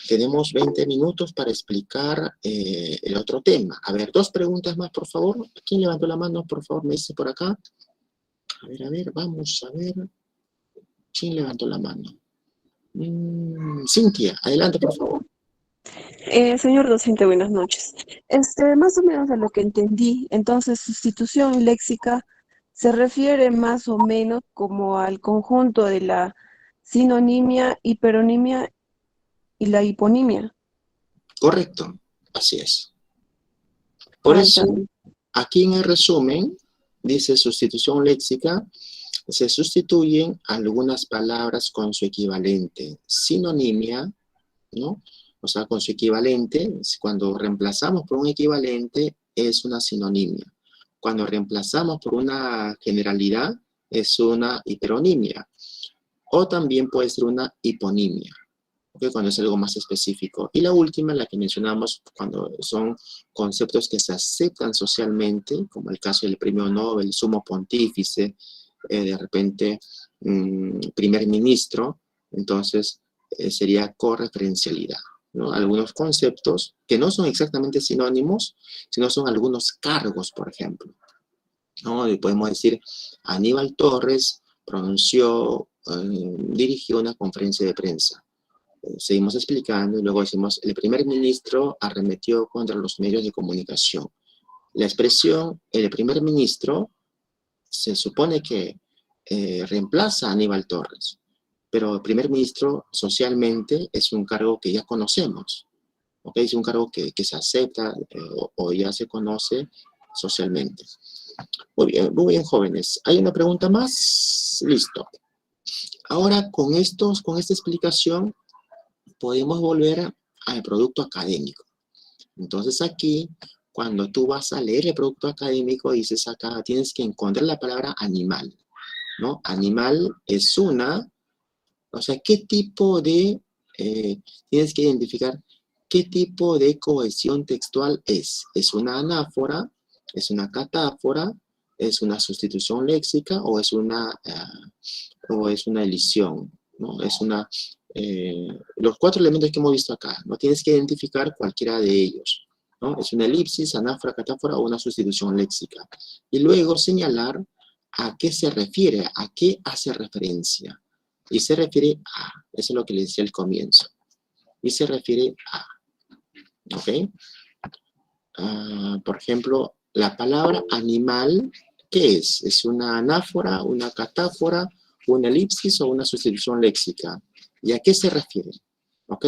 Tenemos 20 minutos para explicar el otro tema. A ver, 2 preguntas más, por favor. ¿Quién levantó la mano? Por favor, me dice por acá. A ver, vamos a ver. ¿Quién levantó la mano? Cintia, adelante, por favor. Señor docente, buenas noches. Más o menos a lo que entendí, entonces sustitución léxica se refiere más o menos como al conjunto de la sinonimia, hiperonimia y la hiponimia. Correcto, así es. Por eso, aquí en el resumen, dice sustitución léxica, se sustituyen algunas palabras con su equivalente. Sinonimia, ¿no? O sea, con su equivalente, cuando reemplazamos por un equivalente, es una sinonimia. Cuando reemplazamos por una generalidad, es una hiperonimia. O también puede ser una hiponimia, ¿okay? Cuando es algo más específico. Y la última, la que mencionamos, cuando son conceptos que se aceptan socialmente, como el caso del premio Nobel, sumo pontífice, de repente primer ministro, entonces sería correferencialidad, ¿no? Algunos conceptos que no son exactamente sinónimos, sino son algunos cargos, por ejemplo, ¿no? Y podemos decir, Aníbal Torres dirigió una conferencia de prensa. Seguimos explicando y luego decimos, el primer ministro arremetió contra los medios de comunicación. La expresión, el primer ministro, se supone que reemplaza a Aníbal Torres, pero el primer ministro socialmente es un cargo que ya conocemos, ¿ok? Es un cargo que se acepta o ya se conoce socialmente. Muy bien, jóvenes. ¿Hay una pregunta más? Listo. Ahora, con esta explicación, podemos volver al producto académico. Entonces aquí, cuando tú vas a leer el producto académico, dices acá, tienes que encontrar la palabra animal, ¿no? Animal es o sea, ¿qué tipo de, tienes que identificar qué tipo de cohesión textual es? ¿Es una anáfora? ¿Es una catáfora? ¿Es una sustitución léxica? ¿O es una elisión? ¿No? Es los 4 elementos que hemos visto acá, ¿no? Tienes que identificar cualquiera de ellos, ¿no? Es una elipsis, anáfora, catáfora o una sustitución léxica. Y luego señalar a qué se refiere, a qué hace referencia. Y se refiere a, eso es lo que le decía al comienzo. Y se refiere a, ¿ok? Por ejemplo, la palabra animal, ¿qué es? ¿Es una anáfora, una catáfora, una elipsis o una sustitución léxica? ¿Y a qué se refiere? ¿Ok?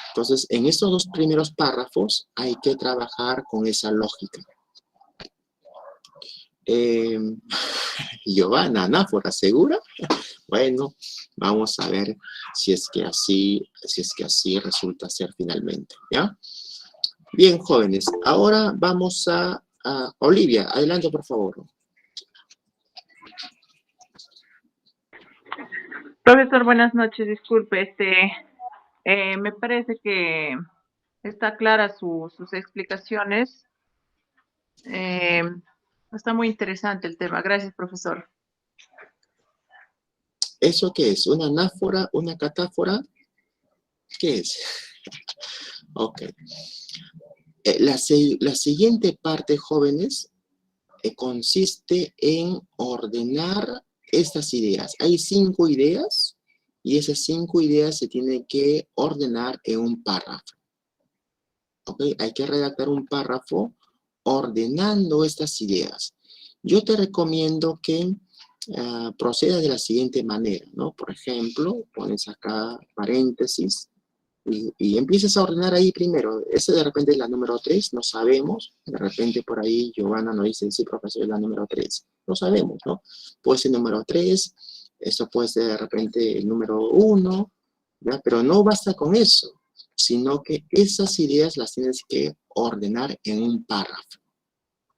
Entonces, en estos 2 primeros párrafos hay que trabajar con esa lógica. Giovanna, anáfora, ¿segura? Bueno, vamos a ver si es que así resulta ser finalmente, ¿ya? Bien, jóvenes, ahora vamos a Olivia, adelante, por favor. Profesor, buenas noches, disculpe, me parece que está clara sus explicaciones. Está muy interesante el tema. Gracias, profesor. ¿Eso qué es? ¿Una anáfora? ¿Una catáfora? ¿Qué es? Ok. La siguiente parte, jóvenes, consiste en ordenar estas ideas. Hay 5 ideas y esas 5 ideas se tienen que ordenar en un párrafo. ¿Ok? Hay que redactar un párrafo ordenando estas ideas. Yo te recomiendo que procedas de la siguiente manera, ¿no? Por ejemplo, pones acá paréntesis y empiezas a ordenar ahí primero. Ese de repente es la número 3, no sabemos. De repente por ahí Giovanna nos dice, sí, profesor, es la número 3. No sabemos, ¿no? Puede ser número 3, esto puede ser de repente el número 1, ¿ya? Pero no basta con eso, sino que esas ideas las tienes que ordenar en un párrafo.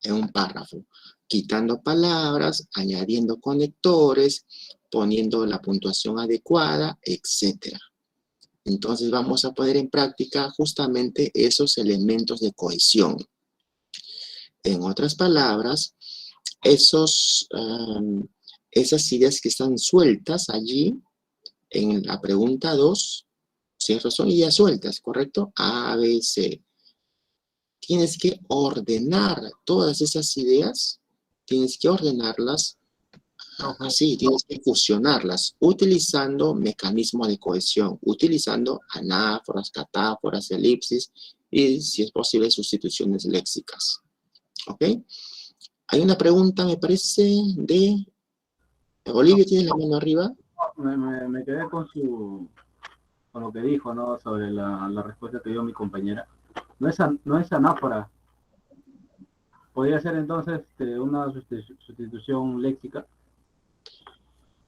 En un párrafo, quitando palabras, añadiendo conectores, poniendo la puntuación adecuada, etc. Entonces vamos a poner en práctica justamente esos elementos de cohesión. En otras palabras, esas ideas que están sueltas allí en la pregunta 2, ¿cierto? Son ideas sueltas, ¿correcto? A, B, C. Tienes que ordenar todas esas ideas, tienes que ordenarlas así, tienes que fusionarlas utilizando mecanismos de cohesión, utilizando anáforas, catáforas, elipsis y, si es posible, sustituciones léxicas. ¿Ok? Hay una pregunta, me parece, de... Olivia, ¿tienes la mano arriba? Me quedé con lo que dijo, ¿no? Sobre la respuesta que dio mi compañera. No es anáfora. ¿Podría ser entonces una sustitución léxica?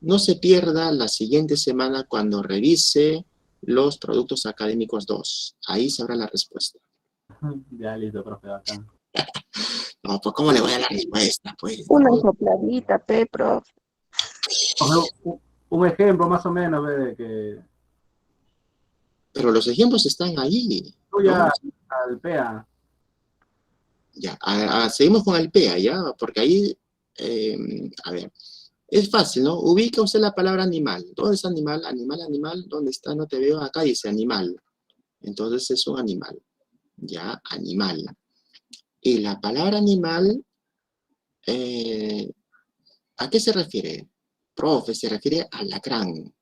No se pierda la siguiente semana cuando revise los productos académicos 2. Ahí sabrá la respuesta. Ya listo, profe, acá. No, pues ¿cómo le voy a dar la respuesta? Pues, Una ¿no? sopladita, prof. Un ejemplo más o menos de que Pero los ejemplos están ahí. tú ya ¿no? al PEA. Ya, seguimos con el PEA, ¿ya? Porque ahí, a ver, es fácil, ¿no? Ubica usted la palabra animal. ¿Dónde está animal? Animal, animal. ¿Dónde está? No te veo. Acá dice animal. Entonces es un animal. Ya, animal. Y la palabra animal, ¿a qué se refiere? Profe, se refiere a alacrán.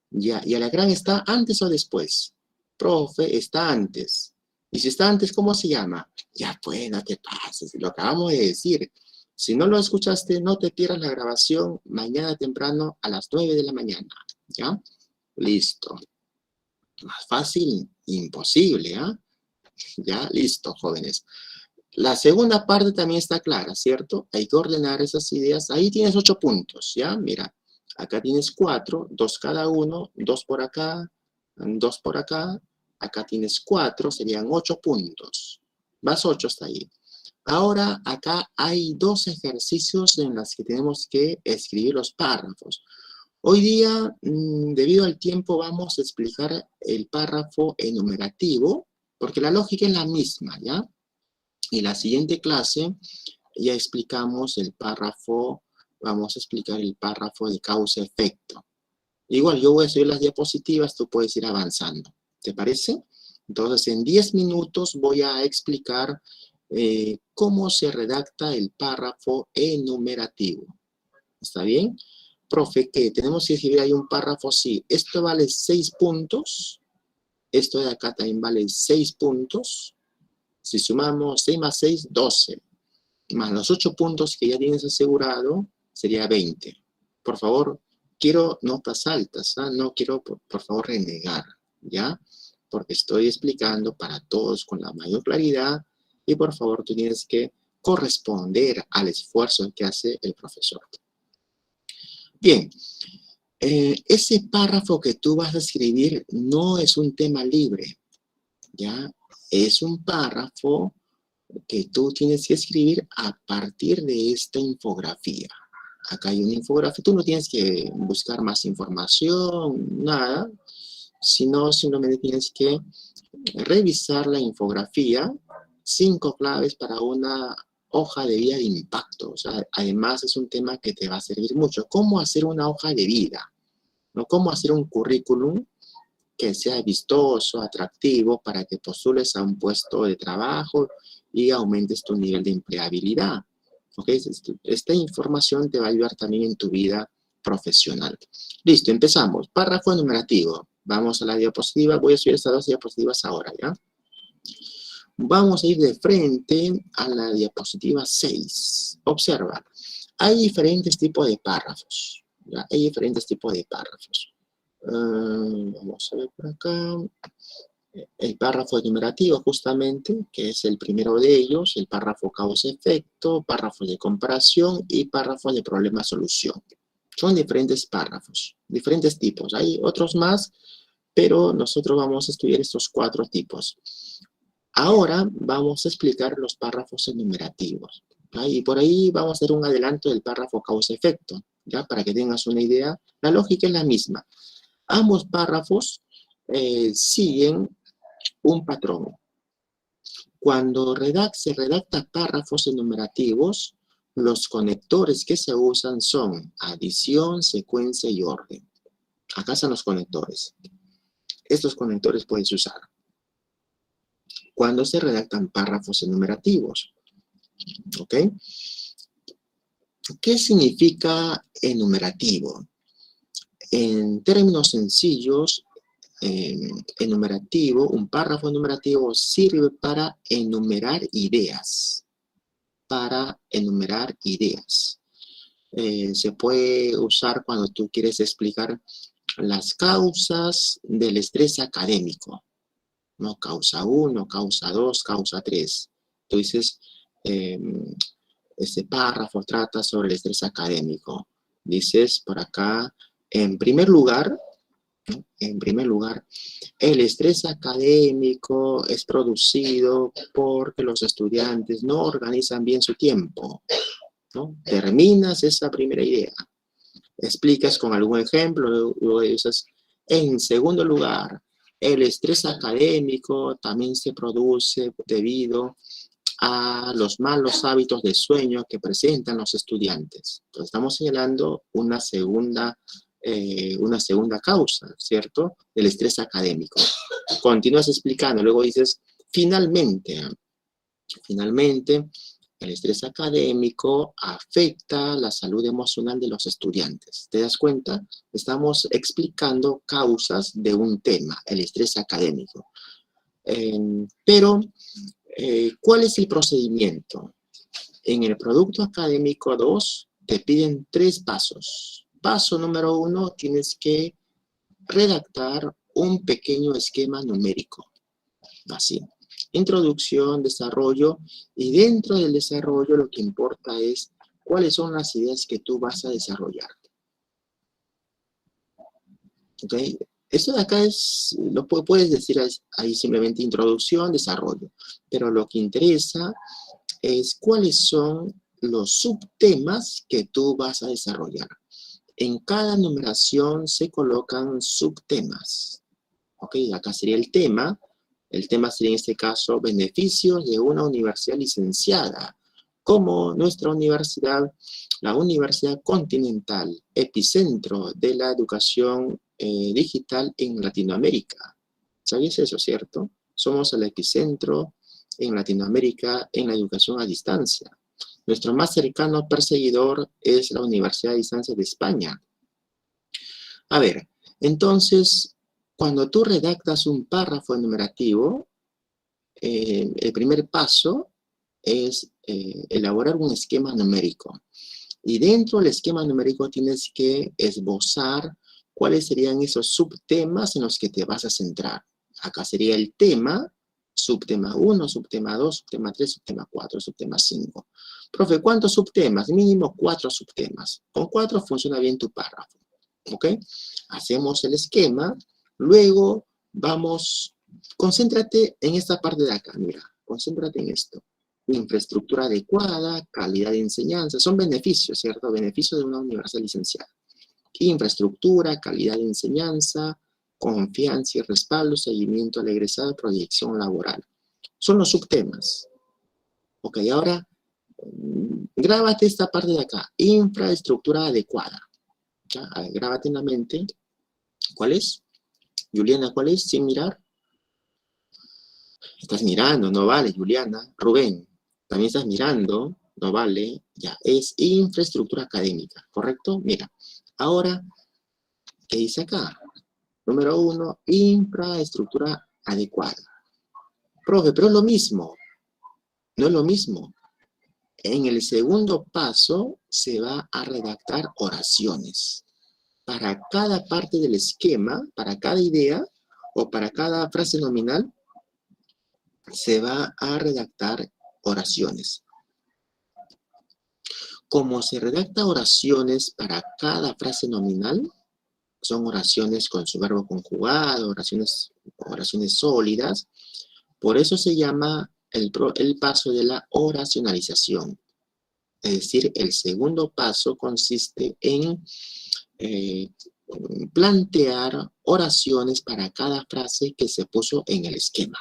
Ya, ¿y alacrán está antes o después? Profe, está antes. Y si está antes, ¿cómo se llama? Ya, pues, no te pases, lo acabamos de decir. Si no lo escuchaste, no te pierdas la grabación mañana temprano a las 9 de la mañana. ¿Ya? Listo. Más fácil, imposible, ¿ah? Ya, listo, jóvenes. La segunda parte también está clara, ¿cierto? Hay que ordenar esas ideas. Ahí tienes 8 puntos, ¿ya? Mira, acá tienes 4, 2 cada uno, 2 por acá, 2 por acá. Acá tienes 4, serían 8 puntos. Vas 8 hasta ahí. Ahora, acá hay 2 ejercicios en los que tenemos que escribir los párrafos. Hoy día, debido al tiempo, vamos a explicar el párrafo enumerativo, porque la lógica es la misma, ¿ya? Y la siguiente clase ya explicamos el párrafo, vamos a explicar el párrafo de causa-efecto. Igual, yo voy a subir las diapositivas, tú puedes ir avanzando. ¿Te parece? Entonces, en 10 minutos voy a explicar cómo se redacta el párrafo enumerativo. ¿Está bien? Profe, ¿qué? Tenemos que escribir ahí un párrafo así. Esto vale 6 puntos. Esto de acá también vale 6 puntos. Si sumamos 6 más 6, 12. Más los 8 puntos que ya tienes asegurado, sería 20. Por favor, quiero notas altas, ¿ah? No quiero, por favor, renegar, ¿ya? Porque estoy explicando para todos con la mayor claridad y, por favor, tú tienes que corresponder al esfuerzo que hace el profesor. Bien, ese párrafo que tú vas a escribir no es un tema libre, ¿ya? Es un párrafo que tú tienes que escribir a partir de esta infografía. Acá hay una infografía, tú no tienes que buscar más información, nada, sino simplemente tienes que revisar la infografía, 5 claves para una hoja de vida de impacto. O sea, además es un tema que te va a servir mucho. ¿Cómo hacer una hoja de vida? ¿No? ¿Cómo hacer un currículum que sea vistoso, atractivo, para que postules a un puesto de trabajo y aumentes tu nivel de empleabilidad? ¿Okay? Esta información te va a ayudar también en tu vida profesional. Listo, empezamos. Párrafo enumerativo. Vamos a la diapositiva. Voy a subir estas 2 diapositivas ahora, ¿ya? Vamos a ir de frente a la diapositiva 6. Observa, hay diferentes tipos de párrafos, ¿ya? Hay diferentes tipos de párrafos. Vamos a ver por acá. El párrafo enumerativo, justamente, que es el primero de ellos, el párrafo causa-efecto, párrafo de comparación y párrafo de problema-solución. Son diferentes párrafos, diferentes tipos. Hay otros más, pero nosotros vamos a estudiar estos 4 tipos. Ahora vamos a explicar los párrafos enumerativos, ¿ya? Y por ahí vamos a hacer un adelanto del párrafo causa-efecto, ¿ya? Para que tengas una idea. La lógica es la misma. Ambos párrafos siguen un patrón. Cuando se redacta párrafos enumerativos, Los conectores que se usan son adición, secuencia y orden. Acá están los conectores. Estos conectores puedes usar cuando se redactan párrafos enumerativos. ¿Ok? ¿Qué significa enumerativo? En términos sencillos, enumerativo, un párrafo enumerativo sirve para enumerar ideas. Se puede usar cuando tú quieres explicar las causas del estrés académico, ¿no? Causa 1, causa 2, causa 3. Tú dices, este párrafo trata sobre el estrés académico. Dices por acá, en primer lugar, ¿no? En primer lugar, el estrés académico es producido porque los estudiantes no organizan bien su tiempo, ¿no? Terminas esa primera idea. Explicas con algún ejemplo, luego dices, en segundo lugar, el estrés académico también se produce debido a los malos hábitos de sueño que presentan los estudiantes. Entonces, estamos señalando una segunda causa, ¿cierto? Del estrés académico. Continúas explicando, luego dices, finalmente, el estrés académico afecta la salud emocional de los estudiantes. ¿Te das cuenta? Estamos explicando causas de un tema, el estrés académico. ¿Cuál es el procedimiento? En el producto académico 2 te piden 3 pasos. Paso número 1, tienes que redactar un pequeño esquema numérico. Así. Introducción, desarrollo, y dentro del desarrollo lo que importa es cuáles son las ideas que tú vas a desarrollar. ¿Ok? Esto de acá lo puedes decir ahí simplemente introducción, desarrollo. Pero lo que interesa es cuáles son los subtemas que tú vas a desarrollar. En cada numeración se colocan subtemas. ¿Ok? Acá sería el tema. El tema sería en este caso beneficios de una universidad licenciada, como nuestra universidad, la Universidad Continental, epicentro de la educación digital en Latinoamérica. ¿Sabías eso, cierto? Somos el epicentro en Latinoamérica en la educación a distancia. Nuestro más cercano perseguidor es la Universidad a Distancia de España. A ver, entonces, cuando tú redactas un párrafo enumerativo, el primer paso es elaborar un esquema numérico. Y dentro del esquema numérico tienes que esbozar cuáles serían esos subtemas en los que te vas a centrar. Acá sería el tema, subtema 1, subtema 2, subtema 3, subtema 4, subtema 5. Profe, ¿cuántos subtemas? Mínimo 4 subtemas. Con 4 funciona bien tu párrafo. ¿Ok? Hacemos el esquema, luego vamos, concéntrate en esta parte de acá, mira, concéntrate en esto. Infraestructura adecuada, calidad de enseñanza, son beneficios, ¿cierto? Beneficios de una universidad licenciada. Infraestructura, calidad de enseñanza, confianza y respaldo, seguimiento al egresado, proyección laboral. Son los subtemas. Ok, ahora, grábate esta parte de acá, infraestructura adecuada. ¿Ya? Grábate en la mente. ¿Cuál es? Juliana, ¿cuál es? Sin mirar. Estás mirando, no vale, Juliana. Rubén, también estás mirando, no vale. Ya, es infraestructura académica, ¿correcto? Mira, ahora, ¿qué dice acá? Número 1, infraestructura adecuada. Profe, pero es lo mismo. No es lo mismo. En el segundo paso se va a redactar oraciones. Para cada parte del esquema, para cada idea o para cada frase nominal, se va a redactar oraciones. Como se redacta oraciones para cada frase nominal, son oraciones con su verbo conjugado, oraciones sólidas. Por eso se llama el paso de la oracionalización. Es decir, el segundo paso consiste en plantear oraciones para cada frase que se puso en el esquema.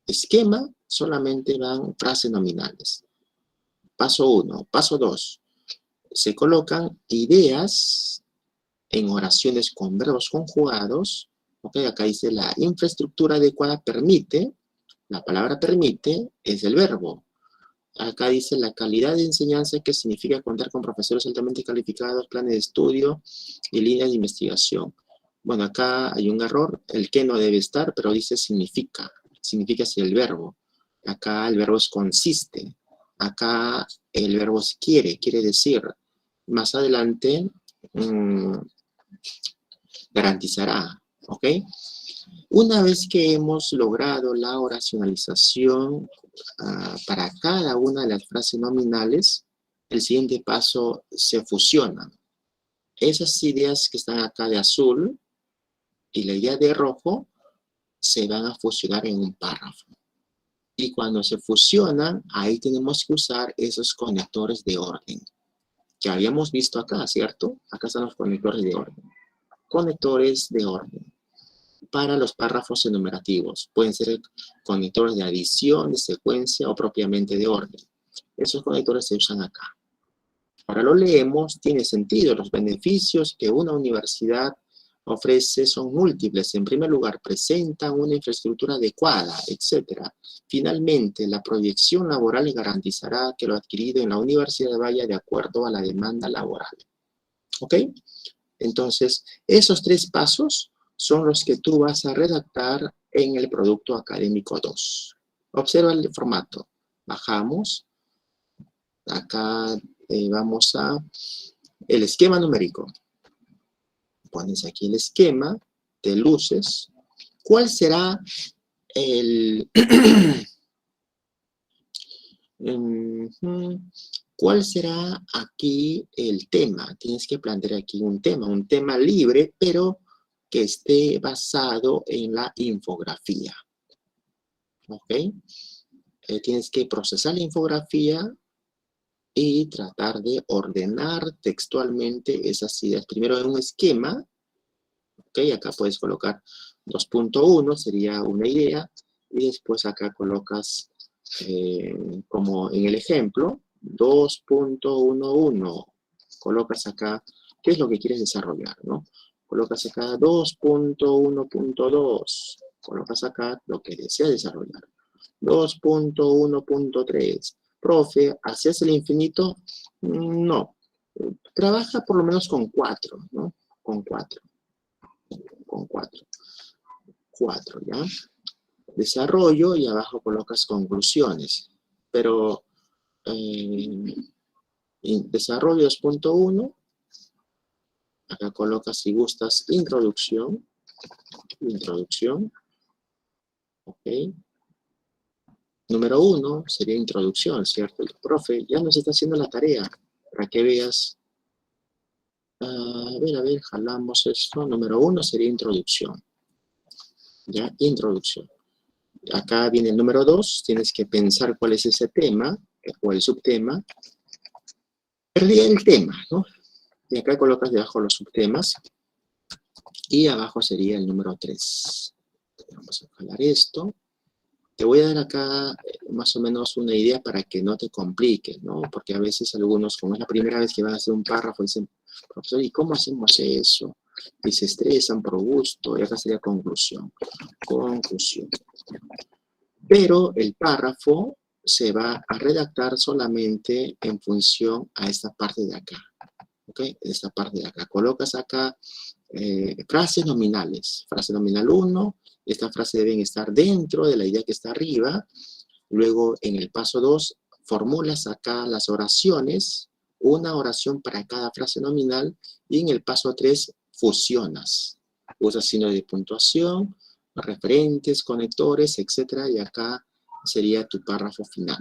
Esquema solamente van frases nominales. Paso 1. Paso 2. Se colocan ideas en oraciones con verbos conjugados. Ok, acá dice la infraestructura adecuada permite. La palabra permite es el verbo. Acá dice la calidad de enseñanza, que significa contar con profesores altamente calificados, planes de estudio y líneas de investigación. Bueno, acá hay un error. El que no debe estar, pero dice significa. Significa es el verbo. Acá el verbo es consiste. Acá el verbo es quiere decir. Más adelante, garantizará. ¿Ok? Una vez que hemos logrado la oracionalización para cada una de las frases nominales, el siguiente paso se fusionan. Esas ideas que están acá de azul y la idea de rojo se van a fusionar en un párrafo. Y cuando se fusionan, ahí tenemos que usar esos conectores de orden que habíamos visto acá, ¿cierto? Acá están los conectores de orden. Conectores de orden para los párrafos enumerativos. Pueden ser conectores de adición, de secuencia o propiamente de orden. Esos conectores se usan acá. Ahora lo leemos, tiene sentido. Los beneficios que una universidad ofrece son múltiples. En primer lugar, presentan una infraestructura adecuada, etc. Finalmente, la proyección laboral garantizará que lo adquirido en la universidad vaya de acuerdo a la demanda laboral. ¿Ok? Entonces, esos 3 pasos son los que tú vas a redactar en el producto académico 2. Observa el formato. Bajamos. Acá vamos a el esquema numérico. Pones aquí el esquema de luces. ¿Cuál será el... ¿Cuál será aquí el tema? Tienes que plantear aquí un tema libre, pero que esté basado en la infografía. ¿Ok? Tienes que procesar la infografía y tratar de ordenar textualmente esas ideas. Primero en un esquema. ¿Ok? Acá puedes colocar 2.1, sería una idea. Y después acá colocas, como en el ejemplo, 2.11. Colocas acá, ¿qué es lo que quieres desarrollar, no? Colocas acá 2.1.2. Colocas acá lo que deseas desarrollar. 2.1.3. Profe, ¿hacías el infinito? No. Trabaja por lo menos con 4, ¿no? Con 4. Con 4. 4, ¿ya? Desarrollo y abajo colocas conclusiones. Pero desarrollo 2.1. Acá colocas, si gustas, introducción. Introducción. Ok. Número 1 sería introducción, ¿cierto? El profe ya nos está haciendo la tarea para que veas. A ver, jalamos esto. Número 1 sería introducción. ¿Ya? Introducción. Acá viene el número 2. Tienes que pensar cuál es ese tema o el subtema. Perdí el tema, ¿no? Y acá colocas debajo los subtemas. Y abajo sería el número 3. Vamos a jalar esto. Te voy a dar acá más o menos una idea para que no te compliques, ¿no? Porque a veces algunos, como es la primera vez que van a hacer un párrafo, dicen, profesor, ¿y cómo hacemos eso? Y se estresan por gusto, y acá sería conclusión. Conclusión. Pero el párrafo se va a redactar solamente en función a esta parte de acá. ¿Ok? Esta parte de acá. Colocas acá frases nominales. Frase nominal 1. Esta frase deben estar dentro de la idea que está arriba. Luego, en el paso 2, formulas acá las oraciones. Una oración para cada frase nominal. Y en el paso 3, fusionas. Usas signos de puntuación, referentes, conectores, etc. Y acá sería tu párrafo final.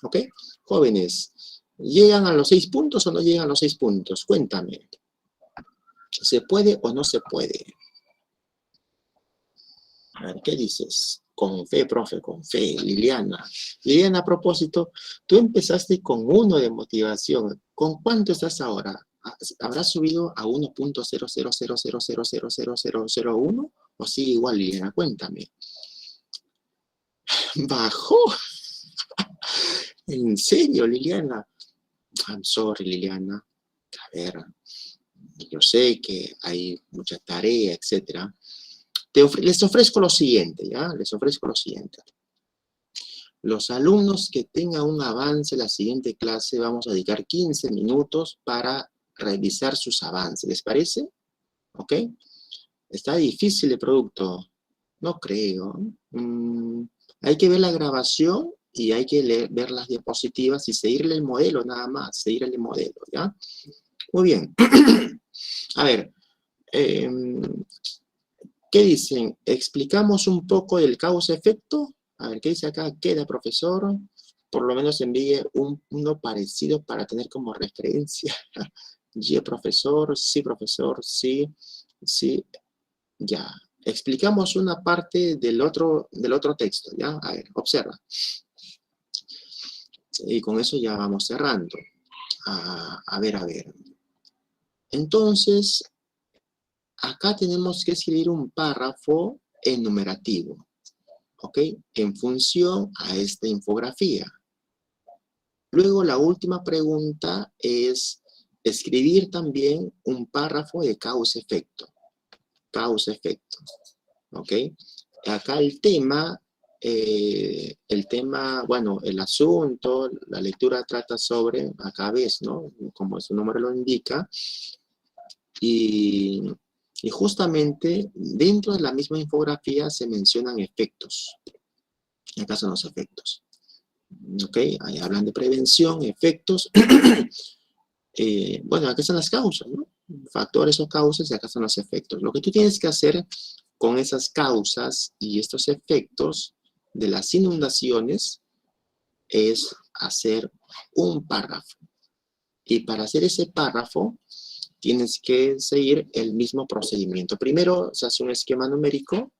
¿Ok? Jóvenes, ¿llegan a los 6 puntos o no llegan a los 6 puntos? Cuéntame. ¿Se puede o no se puede? A ver, ¿qué dices? Con fe, profe, con fe. Liliana. Liliana, a propósito, tú empezaste con 1 de motivación. ¿Con cuánto estás ahora? ¿Habrás subido a 1.00000000001? ¿O sigue igual, Liliana? Cuéntame. ¿Bajó? ¿En serio, Liliana? I'm sorry, Liliana. A ver, yo sé que hay mucha tarea, etc. Les ofrezco lo siguiente, ¿ya? Les ofrezco lo siguiente. Los alumnos que tengan un avance en la siguiente clase, vamos a dedicar 15 minutos para revisar sus avances. ¿Les parece? ¿Ok? Está difícil el producto. No creo. Hay que ver la grabación y hay que ver las diapositivas y seguirle el modelo nada más. Seguirle el modelo, ¿ya? Muy bien. A ver. ¿Qué dicen? ¿Explicamos un poco del causa-efecto? A ver, ¿qué dice acá? Queda, profesor. Por lo menos envíe uno parecido para tener como referencia. Y profesor, sí, sí, ya. Explicamos una parte del otro texto, ¿ya? A ver, observa. Y con eso ya vamos cerrando. A ver. Entonces, acá tenemos que escribir un párrafo enumerativo, ¿ok? En función a esta infografía. Luego, la última pregunta es escribir también un párrafo de causa-efecto. Causa-efecto, ¿ok? Acá el tema, bueno, el asunto, la lectura trata sobre, acá ves, ¿no? Como su nombre lo indica. Y justamente dentro de la misma infografía se mencionan efectos. Acá son los efectos. ¿Ok? Ahí hablan de prevención, efectos. Bueno, acá están las causas, ¿no? Factores o causas y acá están los efectos. Lo que tú tienes que hacer con esas causas y estos efectos de las inundaciones es hacer un párrafo. Y para hacer ese párrafo tienes que seguir el mismo procedimiento. Primero se hace un esquema numérico,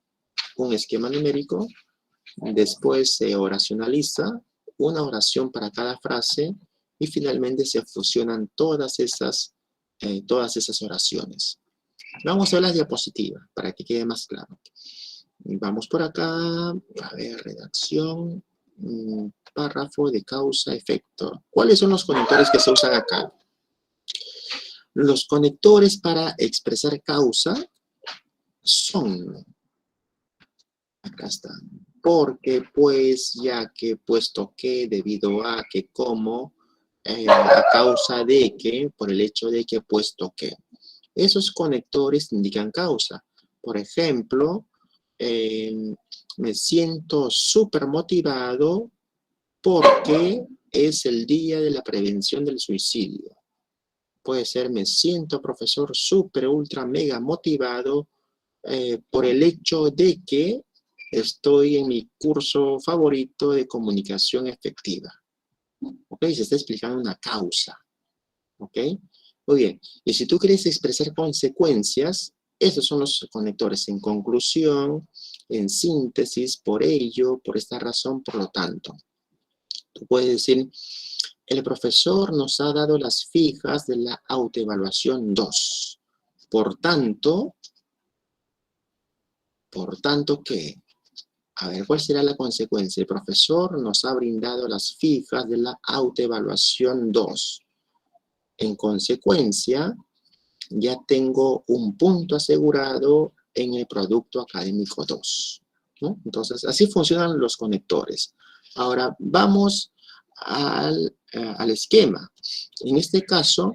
después se oracionaliza, una oración para cada frase, y finalmente se fusionan todas esas oraciones. Vamos a ver las diapositivas para que quede más claro. Vamos por acá, a ver, redacción, párrafo de causa-efecto. ¿Cuáles son los conectores que se usan acá? Los conectores para expresar causa son, acá están, porque, pues, ya que, puesto que, debido a, que, como, a causa de que, por el hecho de que, puesto que. Esos conectores indican causa. Por ejemplo, me siento súper motivado porque es el día de la prevención del suicidio. Puede ser, me siento, profesor, súper, ultra, mega motivado por el hecho de que estoy en mi curso favorito de comunicación efectiva. ¿Ok? Se está explicando una causa. ¿Ok? Muy bien. Y si tú quieres expresar consecuencias, esos son los conectores. En conclusión, en síntesis, por ello, por esta razón, por lo tanto. Tú puedes decir, el profesor nos ha dado las fijas de la autoevaluación 2. Por tanto, ¿qué? A ver, ¿cuál será la consecuencia? El profesor nos ha brindado las fijas de la autoevaluación 2. En consecuencia, ya tengo un punto asegurado en el producto académico 2, ¿no? Entonces, así funcionan los conectores. Ahora, vamos al esquema. En este caso,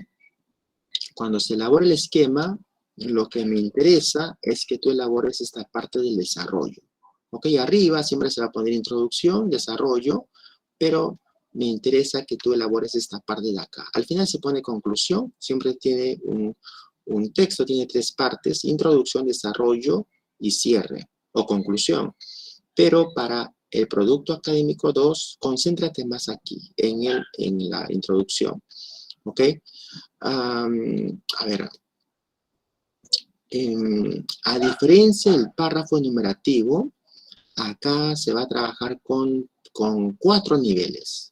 cuando se elabora el esquema, lo que me interesa es que tú elabores esta parte del desarrollo. Ok, arriba siempre se va a poner introducción, desarrollo, pero me interesa que tú elabores esta parte de acá. Al final se pone conclusión, siempre tiene un texto, tiene 3 partes, introducción, desarrollo y cierre, o conclusión. Pero para el producto académico 2, concéntrate más aquí, en la introducción. ¿Ok? A ver, a diferencia del párrafo enumerativo, acá se va a trabajar con 4 niveles.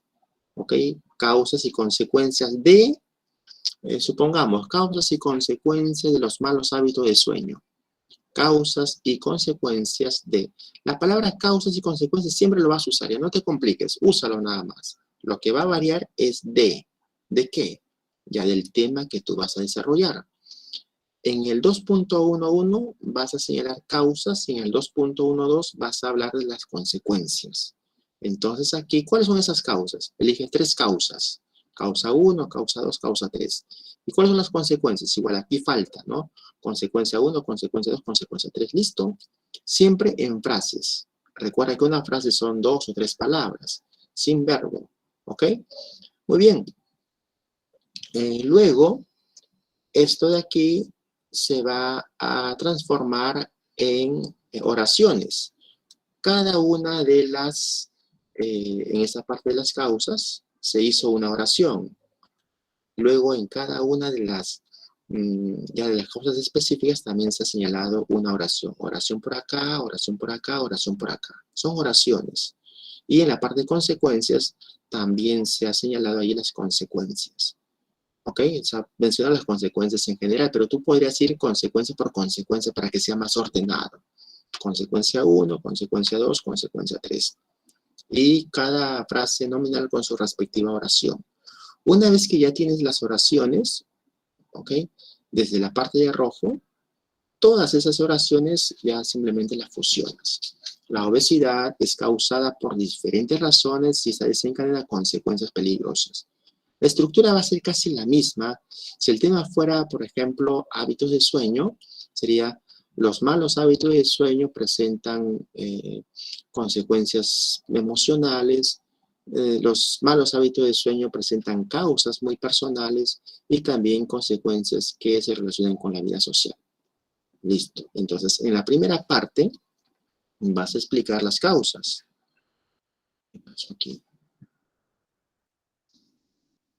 ¿Ok? Causas y consecuencias de, supongamos, causas y consecuencias de los malos hábitos de sueño. Causas y consecuencias de. La palabra causas y consecuencias siempre lo vas a usar, ya no te compliques, úsalo nada más. Lo que va a variar es de. ¿De qué? Ya del tema que tú vas a desarrollar. En el 2.11 vas a señalar causas y en el 2.12 vas a hablar de las consecuencias. Entonces aquí, ¿cuáles son esas causas? Elige 3 causas. Causa 1, causa 2, causa 3. ¿Y cuáles son las consecuencias? Igual aquí falta, ¿no? Consecuencia 1, consecuencia 2, consecuencia 3. ¿Listo? Siempre en frases. Recuerda que una frase son 2 o 3 palabras, sin verbo. ¿Ok? Muy bien. Luego, esto de aquí se va a transformar en oraciones. Cada una de las, en esta parte de las causas, se hizo una oración. Luego, en cada una de las, ya de las causas específicas, también se ha señalado una oración. Oración por acá, oración por acá, oración por acá. Son oraciones. Y en la parte de consecuencias, también se ha señalado ahí las consecuencias. ¿Ok? O sea, mencionar las consecuencias en general, pero tú podrías ir consecuencia por consecuencia para que sea más ordenado. Consecuencia 1, consecuencia 2, consecuencia 3. Y cada frase nominal con su respectiva oración. Una vez que ya tienes las oraciones, ¿ok? Desde la parte de rojo, todas esas oraciones ya simplemente las fusionas. La obesidad es causada por diferentes razones y se desencadena consecuencias peligrosas. La estructura va a ser casi la misma. Si el tema fuera, por ejemplo, hábitos de sueño, sería los malos hábitos de sueño presentan consecuencias emocionales, los malos hábitos de sueño presentan causas muy personales y también consecuencias que se relacionan con la vida social. Listo. Entonces, en la primera parte vas a explicar las causas. ¿Qué pasó aquí?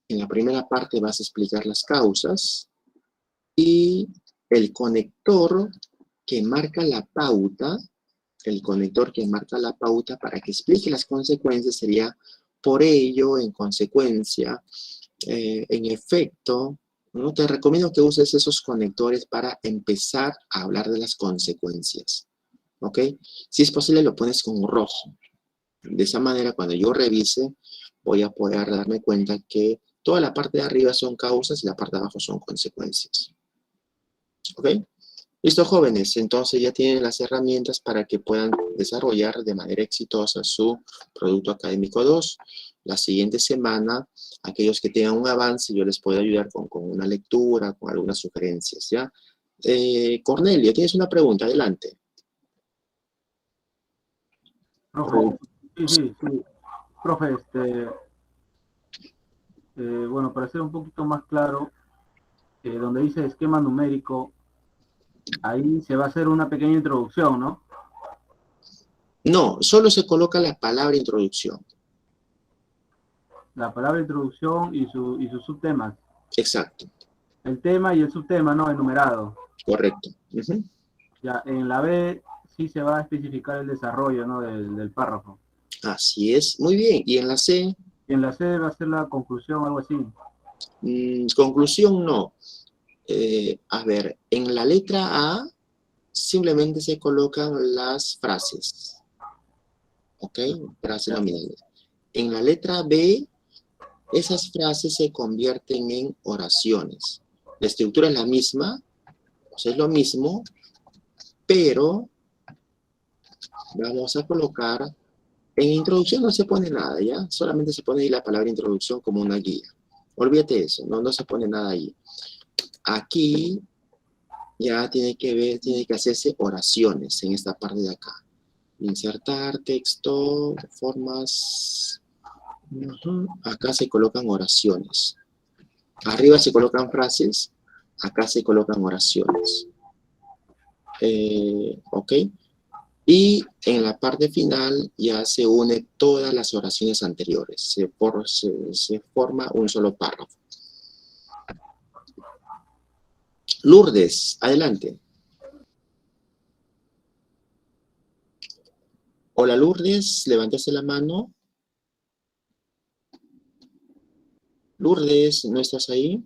En la primera parte vas a explicar las causas y el conector que marca la pauta, para que explique las consecuencias sería por ello, en consecuencia, en efecto. ¿No? Te recomiendo que uses esos conectores para empezar a hablar de las consecuencias. ¿Ok? Si es posible, lo pones con rojo. De esa manera, cuando yo revise, voy a poder darme cuenta que toda la parte de arriba son causas y la parte de abajo son consecuencias. ¿Ok? Listo, jóvenes. Entonces ya tienen las herramientas para que puedan desarrollar de manera exitosa su producto académico 2. La siguiente semana, aquellos que tengan un avance, yo les puedo ayudar con una lectura, con algunas sugerencias, ¿ya? Cornelio, tienes una pregunta. Adelante. Profe, sí. Profe, bueno, para ser un poquito más claro, donde dice esquema numérico, ahí se va a hacer una pequeña introducción, ¿no? No, solo se coloca la palabra introducción. La palabra introducción y sus subtemas. Exacto. El tema y el subtema, ¿no? Enumerado. Correcto. Uh-huh. Ya, en la B sí se va a especificar el desarrollo, ¿no? Del párrafo. Así es. Muy bien. ¿Y en la C? Y en la C va a ser la conclusión, algo así. Conclusión no. A ver, en la letra A simplemente se colocan las frases. ¿Ok? Frases nominales. En la letra B, esas frases se convierten en oraciones. La estructura es la misma, o sea, es lo mismo, pero vamos a colocar, en introducción no se pone nada, ¿ya? Solamente se pone ahí la palabra introducción como una guía. Olvídate eso, no se pone nada ahí. Aquí ya tiene que hacerse oraciones en esta parte de acá. Insertar texto, formas. Acá se colocan oraciones. Arriba se colocan frases, acá se colocan oraciones. ¿Ok? Y en la parte final ya se une todas las oraciones anteriores. Se forma un solo párrafo. Lourdes, adelante. Hola Lourdes, levántese la mano. Lourdes, ¿no estás ahí?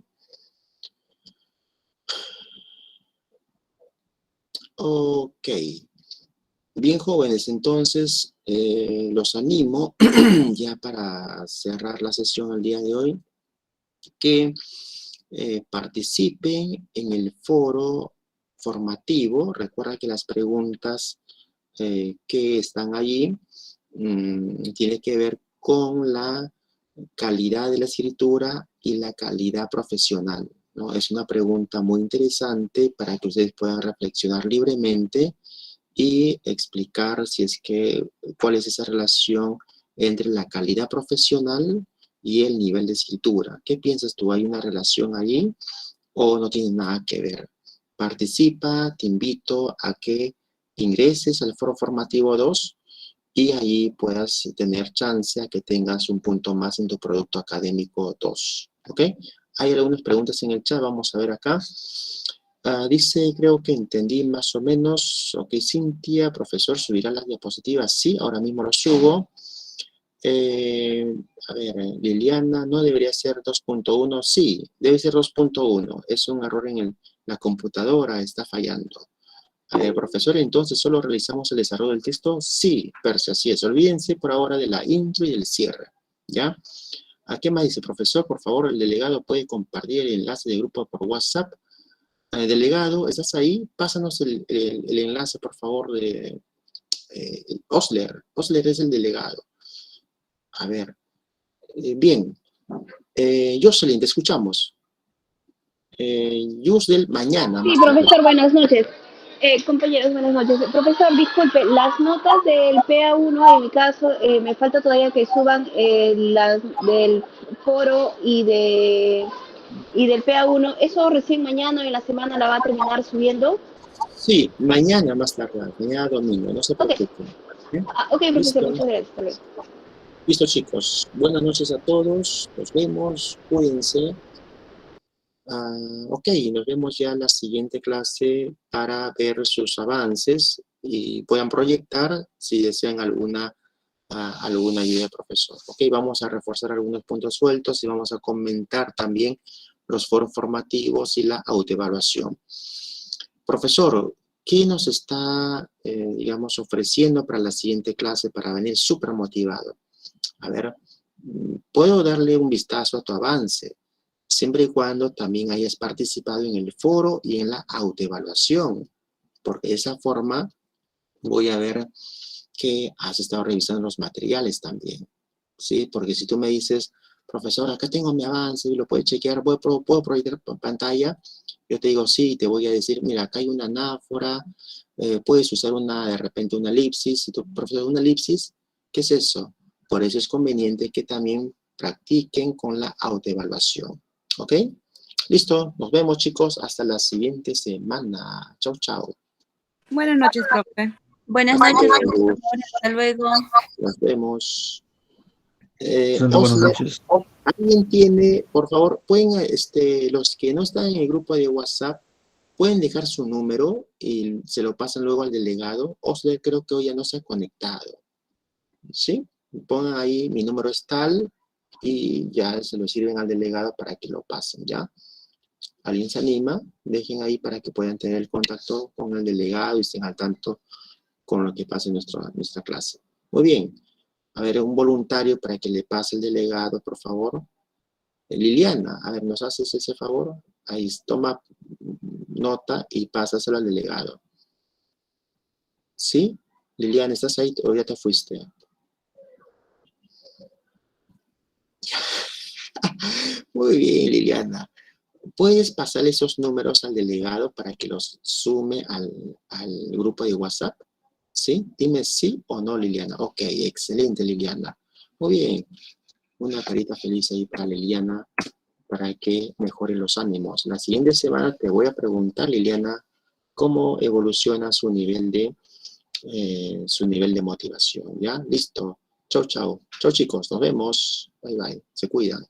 Ok. Bien, jóvenes, entonces los animo ya para cerrar la sesión el día de hoy. que participen en el foro formativo. Recuerda que las preguntas que están allí tienen que ver con la calidad de la escritura y la calidad profesional, ¿no? Es una pregunta muy interesante para que ustedes puedan reflexionar libremente y explicar cuál es esa relación entre la calidad profesional y el nivel de escritura. ¿Qué piensas tú? ¿Hay una relación allí o no tiene nada que ver? Participa, te invito a que ingreses al foro formativo 2 y ahí puedas tener chance a que tengas un punto más en tu producto académico 2. ¿Ok? Hay algunas preguntas en el chat, vamos a ver acá. Dice, creo que entendí más o menos. Ok, Cintia, profesor, ¿subirá las diapositivas? Sí, ahora mismo lo subo. A ver, Liliana, ¿no debería ser 2.1? Sí, debe ser 2.1. Es un error en la computadora, está fallando. Profesor, entonces, ¿solo realizamos el desarrollo del texto? Sí, Persia, así es. Olvídense por ahora de la intro y del cierre, ¿ya? ¿A qué más dice, profesor? Por favor, el delegado puede compartir el enlace de grupo por WhatsApp. Delegado, ¿estás ahí? Pásanos el enlace, por favor, de Osler. Osler es el delegado. A ver. Bien. Jocelyn, te escuchamos. Yusdel, mañana. Sí, profesor, buenas noches. Compañeros, buenas noches. Profesor, disculpe, las notas del PA1, en mi caso, me falta todavía que suban las del foro y del PA1. ¿Eso recién mañana o en la semana la va a terminar subiendo? Sí, mañana más tarde, mañana domingo, no se preocupen. Ok, profesor, ¿Listo? muchas gracias. Hasta luego. Listo, chicos. Buenas noches a todos. Nos vemos. Cuídense. Ok, nos vemos ya en la siguiente clase para ver sus avances y puedan proyectar si desean alguna ayuda del profesor. Ok, vamos a reforzar algunos puntos sueltos y vamos a comentar también los foros formativos y la autoevaluación. Profesor, ¿qué nos está, digamos, ofreciendo para la siguiente clase para venir súper motivado? A ver, puedo darle un vistazo a tu avance, siempre y cuando también hayas participado en el foro y en la autoevaluación, porque de esa forma voy a ver que has estado revisando los materiales también, ¿sí? Porque si tú me dices, profesor, acá tengo mi avance y lo puedes chequear, ¿puedo proyectar pantalla? Yo te digo, sí, te voy a decir, mira, acá hay una anáfora, puedes usar de repente una elipsis. Si tú, profesor, una elipsis, ¿qué es eso? Por eso es conveniente que también practiquen con la autoevaluación. ¿Ok? Listo, nos vemos, chicos, hasta la siguiente semana. Chau, chau. Buenas noches, profe. Buenas noches, profesor. Hasta luego. Nos vemos. Buenas noches. ¿Alguien tiene, por favor, pueden, los que no están en el grupo de WhatsApp, pueden dejar su número y se lo pasan luego al delegado? Osler creo que hoy ya no se ha conectado. ¿Sí? Pongan ahí, mi número es tal, y ya se lo sirven al delegado para que lo pasen, ¿ya? ¿Alguien se anima? Dejen ahí para que puedan tener el contacto con el delegado y estén al tanto con lo que pasa en nuestra clase. Muy bien. A ver, un voluntario para que le pase el delegado, por favor. Liliana, a ver, ¿nos haces ese favor? Ahí toma nota y pásaselo al delegado. ¿Sí? Liliana, ¿estás ahí o ya te fuiste? Muy bien, Liliana. ¿Puedes pasar esos números al delegado para que los sume al grupo de WhatsApp? ¿Sí? Dime sí o no, Liliana. Ok, excelente, Liliana. Muy bien. Una carita feliz ahí para Liliana para que mejore los ánimos. La siguiente semana te voy a preguntar, Liliana, cómo evoluciona su nivel de motivación. ¿Ya? Listo. Chau, chau. Chau, chicos. Nos vemos. Bye, bye. Se cuidan.